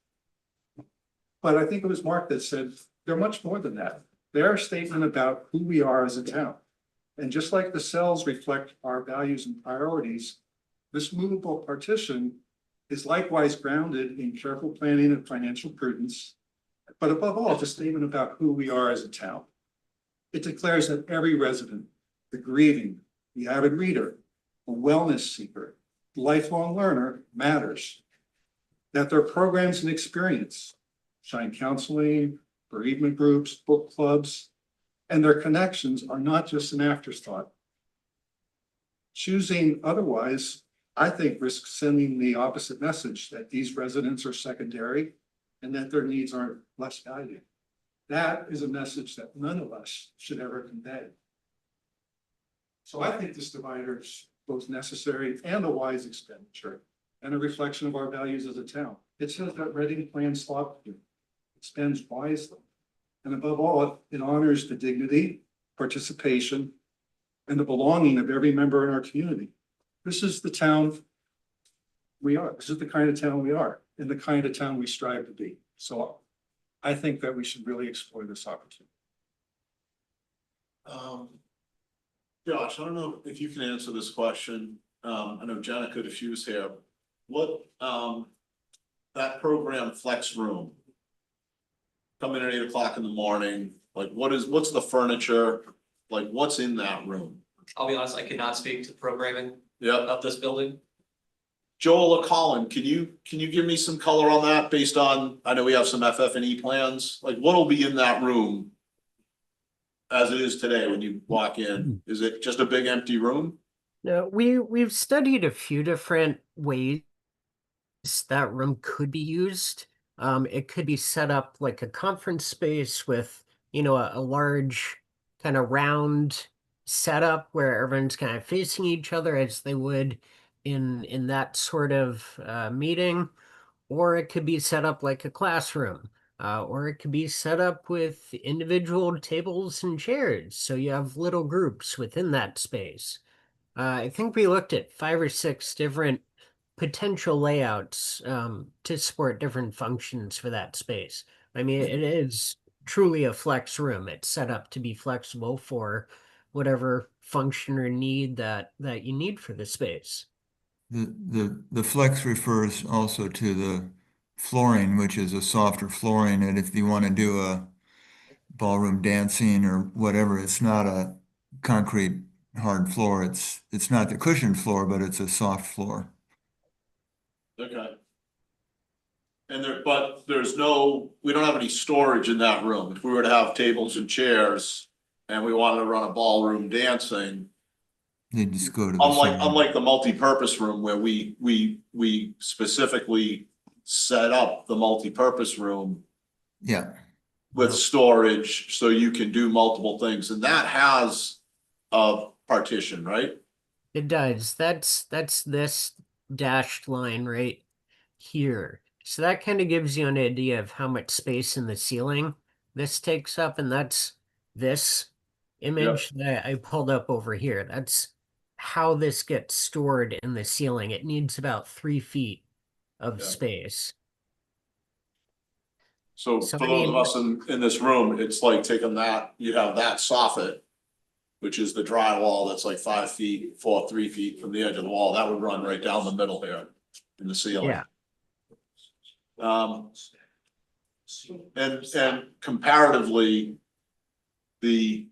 But I think it was Mark that said, they're much more than that. They're a statement about who we are as a town. And just like the cells reflect our values and priorities, this movable partition is likewise grounded in careful planning and financial prudence, but above all, it's a statement about who we are as a town. It declares that every resident, the grieving, the avid reader, the wellness seeker, the lifelong learner matters. That their programs and experience, Shine Counseling, bereavement groups, book clubs, and their connections are not just an afterthought. Choosing otherwise, I think, risks sending the opposite message that these residents are secondary and that their needs are less valued. That is a message that none of us should ever convey. So I think this divider is both necessary and a wise expenditure and a reflection of our values as a town. It says that Reading plans thoughtfully, it spends wisely, and above all, it honors the dignity, participation, and the belonging of every member in our community. This is the town we are. This is the kind of town we are and the kind of town we strive to be. So I think that we should really explore this opportunity. Josh, I don't know if you can answer this question. I know Jenna could if she was here. What, that program Flex Room, come in at 8 o'clock in the morning, like what's the furniture, like what's in that room? I'll be honest, I cannot speak to the programming Yep. of this building. Joel or Colin, can you give me some color on that based on, I know we have some FF&E plans, like what'll be in that room? As it is today, when you walk in, is it just a big empty room? No, we've studied a few different ways that room could be used. It could be set up like a conference space with, a large kind of round setup where everyone's kind of facing each other as they would in that sort of meeting, or it could be set up like a classroom. Or it could be set up with individual tables and chairs, so you have little groups within that space. I think we looked at 5 or 6 different potential layouts to support different functions for that space. I mean, it is truly a flex room. It's set up to be flexible for whatever function or need that you need for the space. The flex refers also to the flooring, which is a softer flooring, and if you want to do a ballroom dancing or whatever, it's not a concrete hard floor. It's not the cushioned floor, but it's a soft floor. Okay. And but we don't have any storage in that room. If we were to have tables and chairs and we wanted to run a ballroom dancing, They just go to the same. unlike the multi-purpose room where we specifically set up the multi-purpose room Yeah. with storage so you can do multiple things, and that has a partition, right? It does. That's this dashed line right here. So that kind of gives you an idea of how much space in the ceiling this takes up, and that's this image that I pulled up over here. That's how this gets stored in the ceiling. It needs about 3 feet of space. So So, for I those mean- of us in this room, it's like taking that, you have that soffit, which is the drywall that's like 5 feet, 3 feet from the edge of the wall, that would run right down the middle here in the ceiling. Yeah. And comparatively, the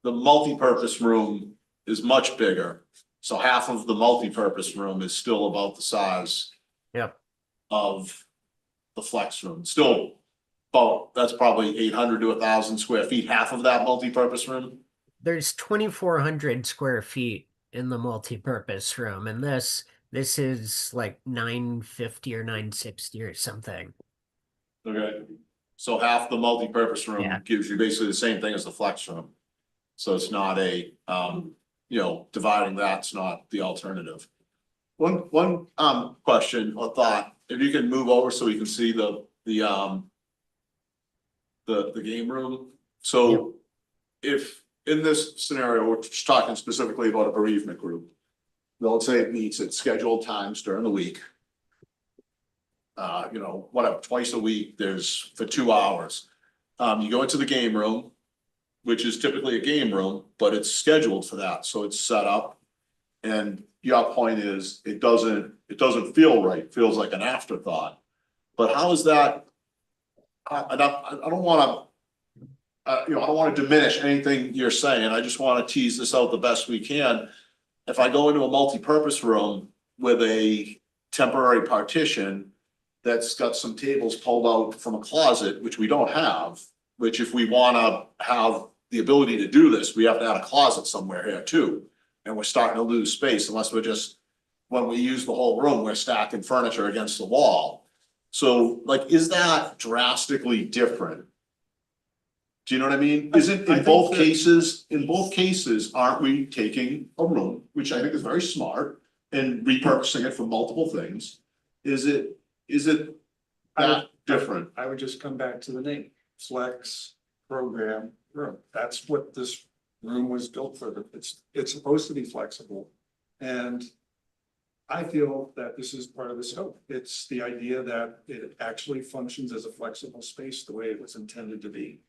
multi-purpose room is much bigger. So half of the multi-purpose room is still about the size Yep. of the flex room. Still, that's probably 800 to 1,000 square feet, half of that multi-purpose room. There's 2,400 square feet in the multi-purpose room, and this is like 950 or 960 or something. Okay, so half the multi-purpose room Yeah. gives you basically the same thing as the flex room. So it's not dividing that's not the alternative. One question or thought, if you can move over so we can see the game room. So if in this scenario, we're just talking specifically about a bereavement group. Let's say it meets at scheduled times during the week. You know, whatever, twice a week, there's for 2 hours. You go into the game room, which is typically a game room, but it's scheduled for that, so it's set up. And your point is, it doesn't feel right, it feels like an afterthought. But how is that? I don't wanna, you know, I don't wanna diminish anything you're saying, I just wanna tease this out the best we can. If I go into a multi-purpose room with a temporary partition that's got some tables pulled out from a closet, which we don't have, which if we wanna have the ability to do this, we have to add a closet somewhere here too. And we're starting to lose space unless we're just, when we use the whole room, we're stacking furniture against the wall. So like, is that drastically different? Do you know what I mean? Is it in both cases, aren't we taking a room, which I think is very smart, and repurposing it for multiple things? Is it that different? I would just come back to the name, flex program room. That's what this room was built for. It's supposed to be flexible. And I feel that this is part of the scope. It's the idea that it actually functions as a flexible space the way it was intended to be.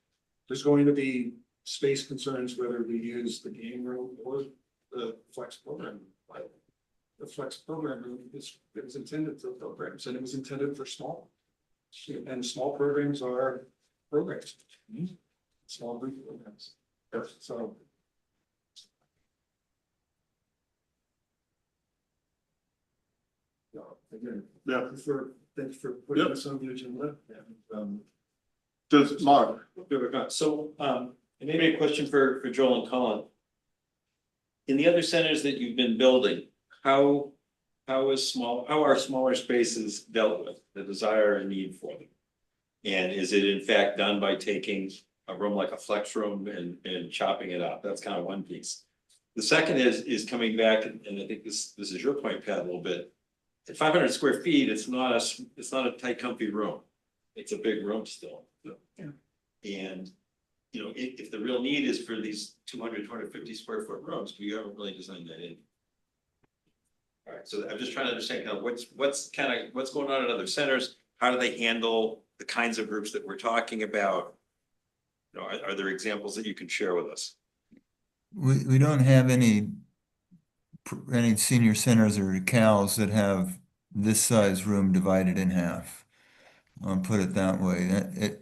There's going to be space concerns whether we use the game room or the flex program. Like the flex program room it was intended for programs, and it was intended for small. And small programs are programs. Small group programs. So. Again, thanks for putting this on the agenda. Does Mark? So, and maybe a question for Joel and Colin. In the other centers that you've been building, how are smaller spaces dealt with, the desire and need for them? And is it in fact done by taking a room like a flex room and chopping it up? That's kind of one piece. The second is coming back, and I think this is your point, Pat, a little bit. At 500 square feet, it's not a tight, comfy room. It's a big room still. And, you know, if the real need is for these 200, 250 square foot rooms, we haven't really designed that in. All right, so I'm just trying to understand kind of what's going on in other centers. How do they handle the kinds of groups that we're talking about? You know, are there examples that you can share with us? We don't have any senior centers or CALs that have this size room divided in half. I'll put it that way.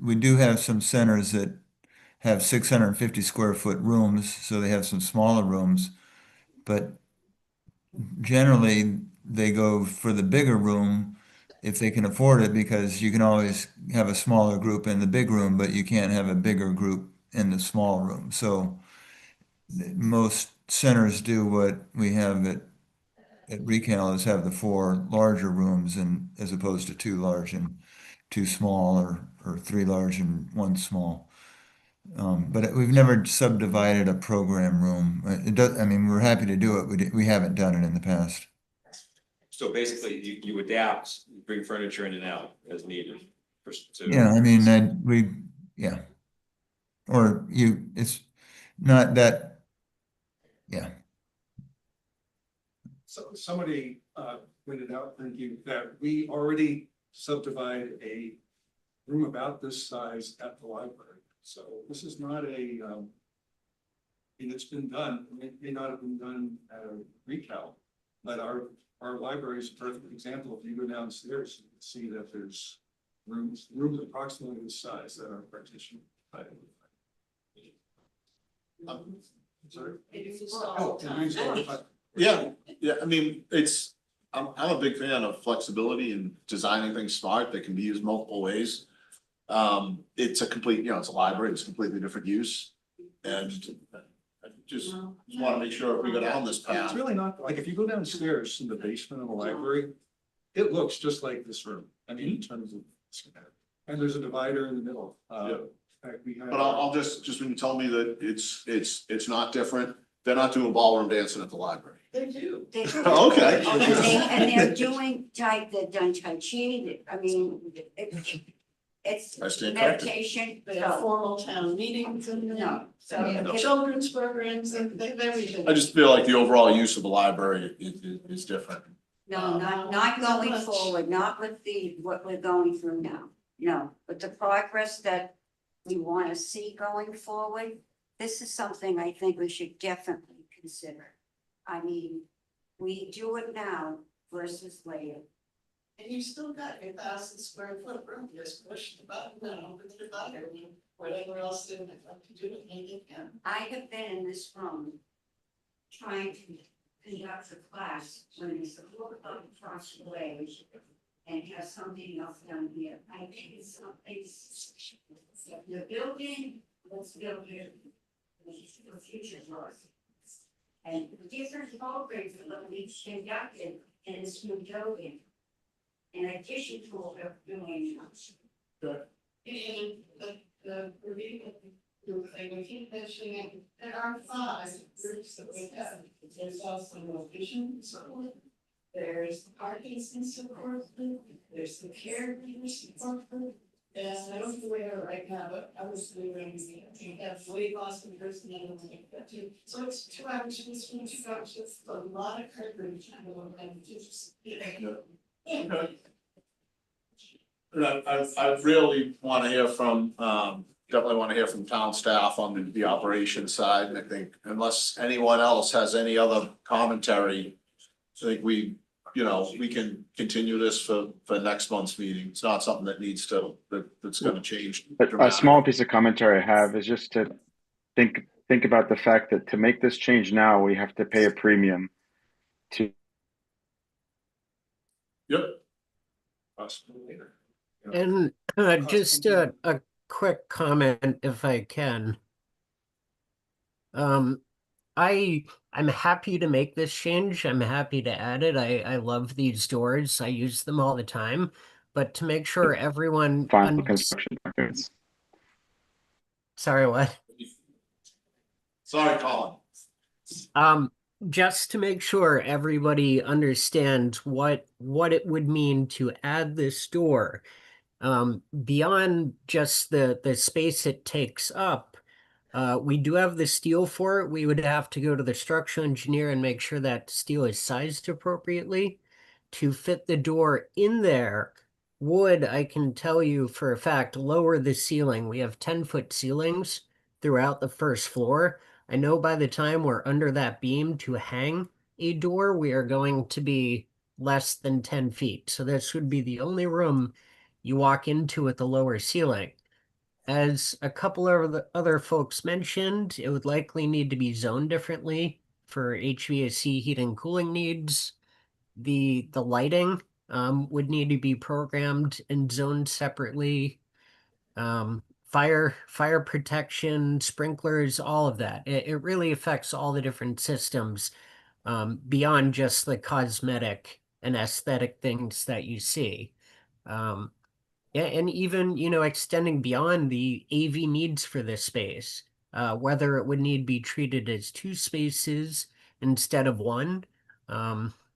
We do have some centers that have 650 square foot rooms, so they have some smaller rooms, but generally they go for the bigger room if they can afford it, because you can always have a smaller group in the big room, but you can't have a bigger group in the small room. So most centers do what we have at Recal, is have the 4 larger rooms, and as opposed to 2 large and 2 small, or 3 large and 1 small. But we've never subdivided a program room. It does. I mean, we're happy to do it. We haven't done it in the past. So basically, you adapt, bring furniture in and out as needed. Yeah, I mean, yeah. Or it's not that, yeah. So somebody pointed out, thank you, that we already subdivide a room about this size at the library. So this is not and it's been done, it may not have been done at a Recal, but our library is a perfect example. If you go downstairs, you can see that there's rooms approximately this size that are partitioned. Sorry? Yeah, I mean, I'm a big fan of flexibility and designing things smart that can be used multiple ways. It's a complete, it's a library, it's a completely different use. And I just want to make sure if we go down this path. It's really not, like, if you go downstairs in the basement of the library, it looks just like this room. I mean, in terms of, and there's a divider in the middle. But I'll just when you tell me that it's not different, they're not doing ballroom dancing at the library. They do. They- Okay. And they're doing they've done Tai Chi, I mean, it's I stand corrected. meditation, They have so, formal town meetings and no. they have children's programs and they have everything. I just feel like the overall use of the library is different. No, not going forward, not with what we're going through now, no, but the progress that we want to see going forward, this is something I think we should definitely consider. I mean, we do it now versus later. And you still got your 1,000 square foot room, just push the button and open the button, whatever else they would like to do, and you can. I have been in this room trying to conduct a class when it's a little bit across the way and have something else done here. I think it's something, the building, let's build it for future growth. And different programs that we conducted in this new building. In addition to what we're doing. And the review, we keep mentioning it, there are 5 groups that we have. There's also motion support, there's the Parkinson support group, there's the caregiver support group. And I don't know where right now, but I was doing, we have weight loss and personal like that too. So it's 2 hours, it's 2 hours, it's a lot of coverage. And just, Okay. And I really want to hear from, definitely want to hear from town staff on the operations side, and I think unless anyone else has any other commentary, I think we can continue this for next month's meeting. It's not something that needs to, that's gonna change. A dramatically. small piece of commentary I have is just to think about the fact that to make this change now, we have to pay a premium to. Yep. And just a quick comment, if I can. I'm happy to make this change. I'm happy to add it. I love these doors. I use them all the time. But to make sure everyone Final construction documents. Sorry, what? Sorry, Colin. Just to make sure everybody understands what it would mean to add this door. Beyond just the space it takes up, we do have the steel for it. We would have to go to the structural engineer and make sure that steel is sized appropriately to fit the door in there. Would, I can tell you for a fact, lower the ceiling. We have 10-foot ceilings throughout the first floor. I know by the time we're under that beam to hang a door, we are going to be less than 10 feet. So this would be the only room you walk into with the lower ceiling. As a couple of the other folks mentioned, it would likely need to be zoned differently for HVAC heat and cooling needs. The lighting would need to be programmed and zoned separately. Fire protection, sprinklers, all of that. It really affects all the different systems beyond just the cosmetic and aesthetic things that you see. Yeah, and even, extending beyond the AV needs for this space, whether it would need to be treated as 2 spaces instead of 1,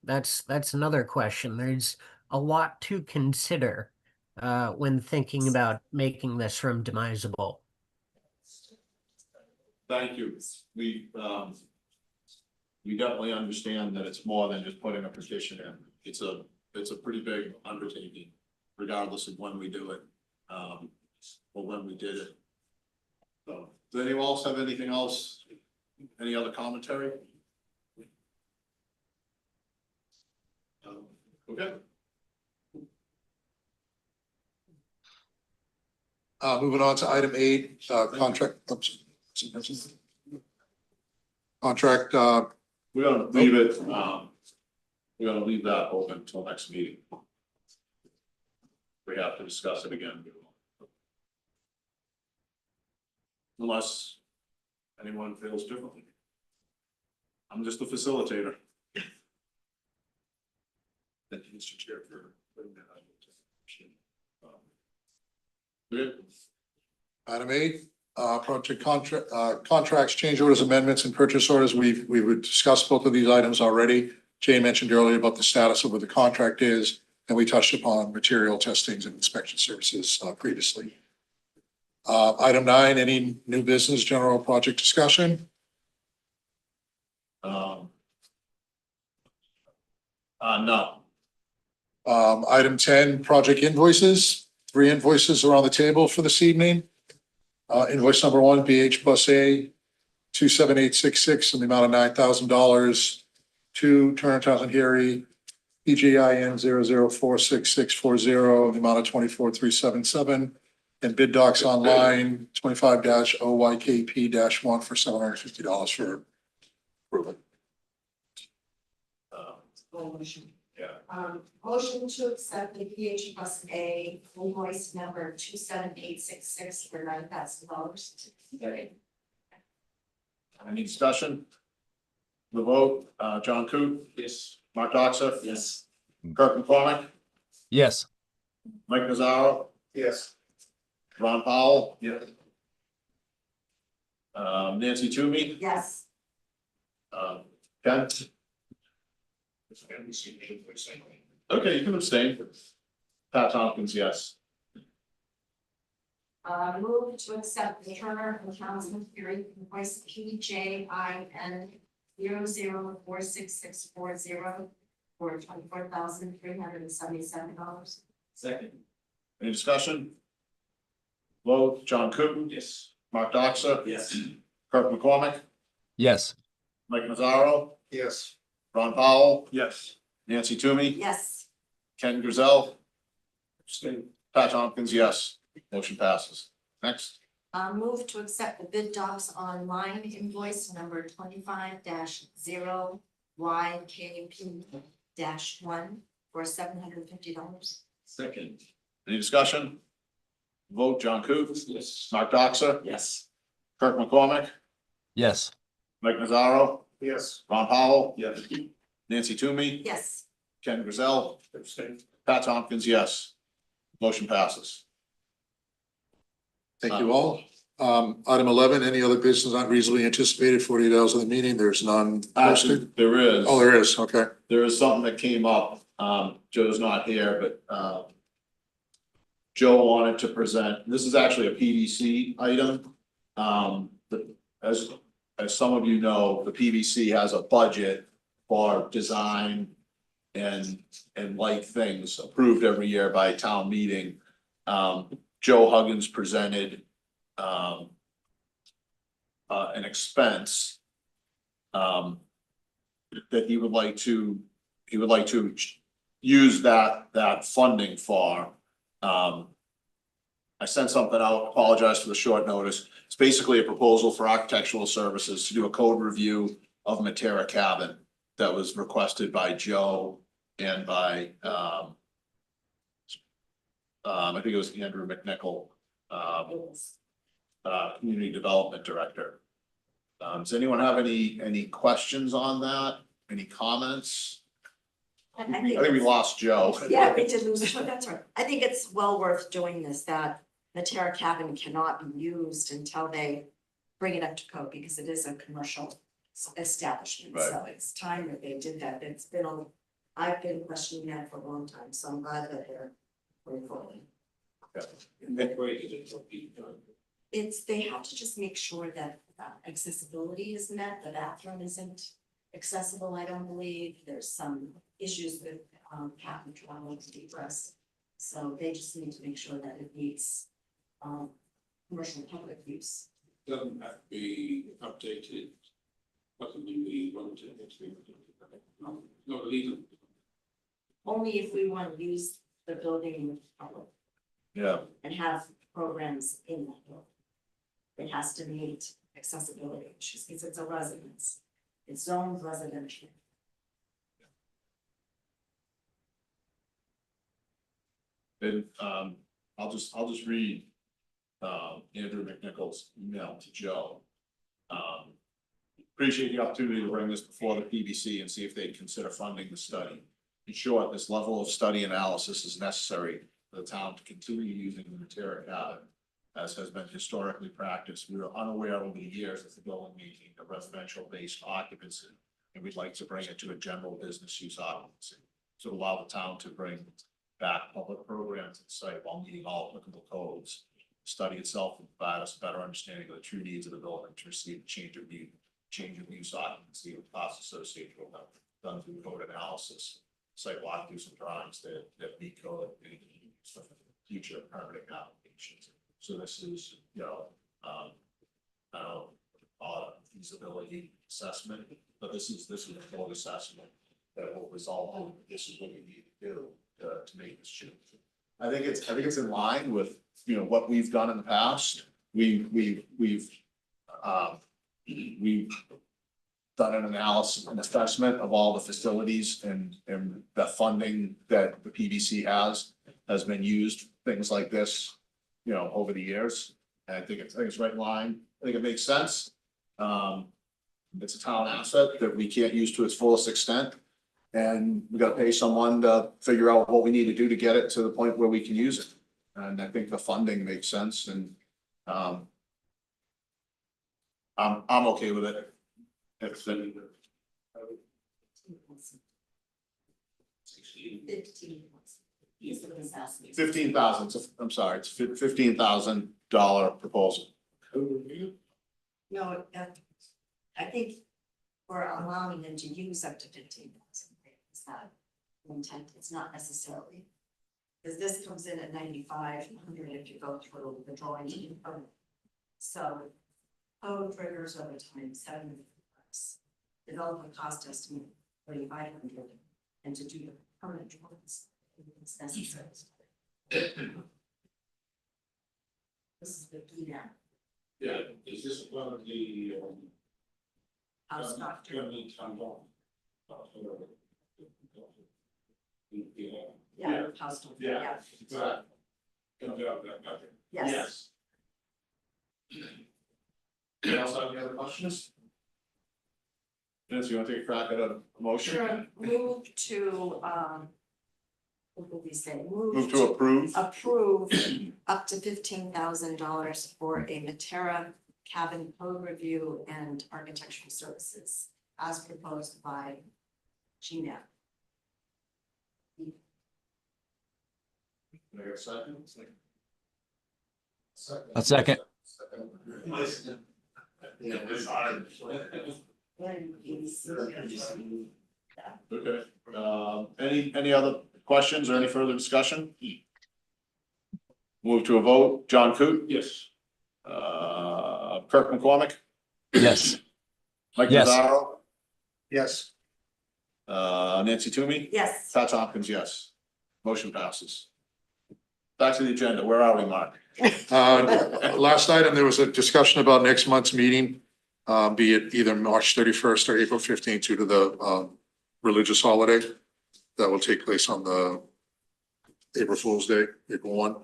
that's another question. There's a lot to consider when thinking about making this room demisable. Thank you. We definitely understand that it's more than just putting a petition in. It's a pretty big undertaking, regardless of when we do it, or when we did it. So, does anyone else have anything else? Any other commentary? Okay. Moving on to item 8, contract. Contract, We're gonna leave it, we're gonna leave that open until next meeting. We have to discuss it again. Unless anyone feels differently. I'm just a facilitator. Thank you, Mr. Chair, for putting that on. Item 8, project contracts, change orders, amendments, and purchase orders. We would discuss both of these items already. Jane mentioned earlier about the status of what the contract is, and we touched upon material testings and inspection services previously. Item 9, any new business, general project discussion? No. Item 10, project invoices. 3 invoices are on the table for this evening. Invoice number 1, BH Bus A 27866 in the amount of $9,000 to Turner Townsend Harry PGIN 00466640 in the amount of 24,377 and Bid Docs Online 25-OYKP-1 for $750 for approval. Motion to accept the PH Bus A invoice number 27866 for $9,000. Any discussion? The vote, John Coop? Yes. Mark Doxa? Yes. Kirk McCormick? Yes. Mike Nazaro? Yes. Ron Powell? Yes. Nancy Toomey? Yes. Ken? Okay, you can abstain. Pat Tompkins, yes. Move to accept the Turner and Townsend Ferry invoice PJIN 00466640 for $24,377. Second. Any discussion? Vote, John Coop? Yes. Mark Doxa? Yes. Kirk McCormick? Yes. Mike Nazaro? Yes. Ron Powell? Yes. Nancy Toomey? Yes. Ken Griselle? Abstain. Pat Tompkins, yes. Motion passes. Next. Move to accept the Bid Docs Online invoice number 25-0YKP-1 for $750. Second. Any discussion? Vote, John Coop? Yes. Mark Doxa? Yes. Kirk McCormick? Yes. Mike Nazaro? Yes. Ron Powell? Yes. Nancy Toomey? Yes. Ken Griselle? Abstain. Pat Tompkins, yes. Motion passes. Thank you all. Item 11, any other business not reasonably anticipated 48 hours of the meeting? There's none posted. There is. Oh, there is. Okay. There is something that came up. Joe's not here, but Joe wanted to present, this is actually a PVC item. As some of you know, the PVC has a budget for design and like things approved every year by a town meeting. Joe Huggins presented an expense that he would like to use that funding for. I sent something out, apologize for the short notice. It's basically a proposal for architectural services to do a code review of Matera cabin that was requested by Joe and by I think it was Andrew McNichol, Community Development Director. Does anyone have any questions on that? Any comments? I think we lost Joe. Yeah, we did lose Joe, that's right. I think it's well worth doing this, that the Terra cabin cannot be used until they bring it up to code, because it is a commercial establishment. Right. So it's time that they did that. I've been questioning that for a long time, so I'm glad that they're going forward. In that way, is it what being done? They have to just make sure that accessibility is met, the bathroom isn't accessible, I don't believe. There's some issues with cabin travel to egress. So they just need to make sure that it meets commercial public use. Doesn't have to be updated. Possibly we want to. Not legal. Only if we want to use the building with public Yeah. and have programs in that building. It has to meet accessibility issues because it's a residence. It's zoned residential. And I'll just read Andrew McNichol's email to Joe. Appreciate the opportunity to bring this before the PBC and see if they'd consider funding the study. In short, this level of study analysis is necessary for the town to continue using the Matera cabin as has been historically practiced. We were unaware over the years of the building making a residential based occupancy. And we'd like to bring it to a general business use occupancy. To allow the town to bring back public programs to the site while meeting all applicable codes. The study itself will provide us a better understanding of the true needs of the building to receive a change of use occupancy with costs associated with them, done through code analysis. Site walk through some drawings that meet code and for future permitting applications. So this is, feasibility assessment, but this is a full assessment that will result in, this is what we need to do to make this change. I think it's in line with, what we've done in the past. We've done an analysis, an assessment of all the facilities and the funding that the PBC has been used, things like this, over the years. And I think it's right in line. I think it makes sense. It's a town asset that we can't use to its fullest extent. And we gotta pay someone to figure out what we need to do to get it to the point where we can use it. And I think the funding makes sense and, I'm okay with it. It's been 15,000, I'm sorry, it's $15,000 proposal. No, I think we're allowing them to use up to 15,000. It's not the intent, it's not necessarily. Because this comes in at 9,500 if you go through the drawing. So code triggers over time, 7 bucks. Develop a cost estimate, 3,500, and to do the permanent drawings, it's necessary. This is the key now. Yeah, is this one of the? House doctor. Yeah, house doctor, yeah. Yes. Anyone else have any other questions? Nancy, you want to take a crack at a motion? Sure, move to, what did we say? Move to approve. Approve up to $15,000 for a Matera cabin code review and architectural services as proposed by GNAP. Can I get a second? A second. Okay, any other questions or any further discussion? Move to a vote, John Coot, Yes. Kirk McCormick, Yes. Mike Yes. Mazzaro, Yes. Nancy Toomey, Yes. Pat Tompkins, yes. Motion passes. Back to the agenda, where are we, Mark? Last item, there was a discussion about next month's meeting, be it either March 31st or April 15th due to the religious holiday that will take place on the April Fool's Day, April 1.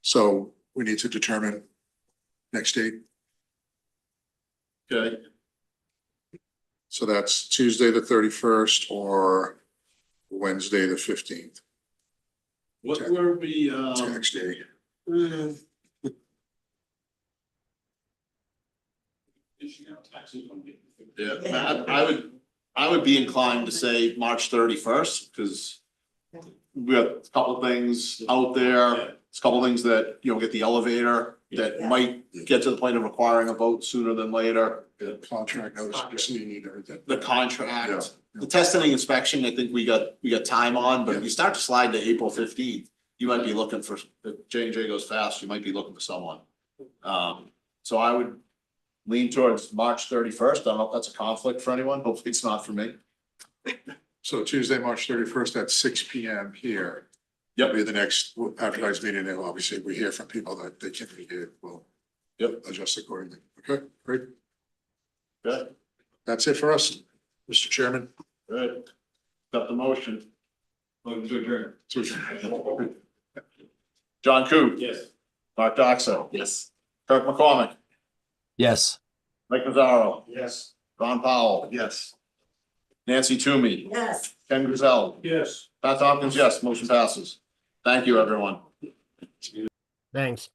So we need to determine next date. Okay, So that's Tuesday, the 31st or Wednesday, the 15th, what were we, tax day. yeah, I would be inclined to say March 31st, because we have a couple of things out there. It's a couple of things that, get the elevator that might get to the point of requiring a vote sooner than later. The contract notice, just so you need everything. The contract, Yeah. the testing and inspection, I think we got time on, but if you start to slide to April 15th, you might be looking for, if J&J goes fast, you might be looking for someone. So I would lean towards March 31st. I don't know if that's a conflict for anyone. Hopefully it's not for me. So Tuesday, March 31st at 6 p.m. here. Yep. Be the next advertised meeting, and obviously we hear from people that they can't be here, we'll adjust accordingly. Okay, great. Good. That's it for us, Mr. Chairman. Good. Got the motion. Motion to adjourn. John Coop. Yes. Mark Doxell. Yes. Kirk McCormick. Yes. Mike Mazzaro. Yes. Ron Powell. Yes. Nancy Toomey. Yes. Ken Griselle. Yes. Pat Tompkins, yes. Motion passes. Thank you, everyone. Thanks.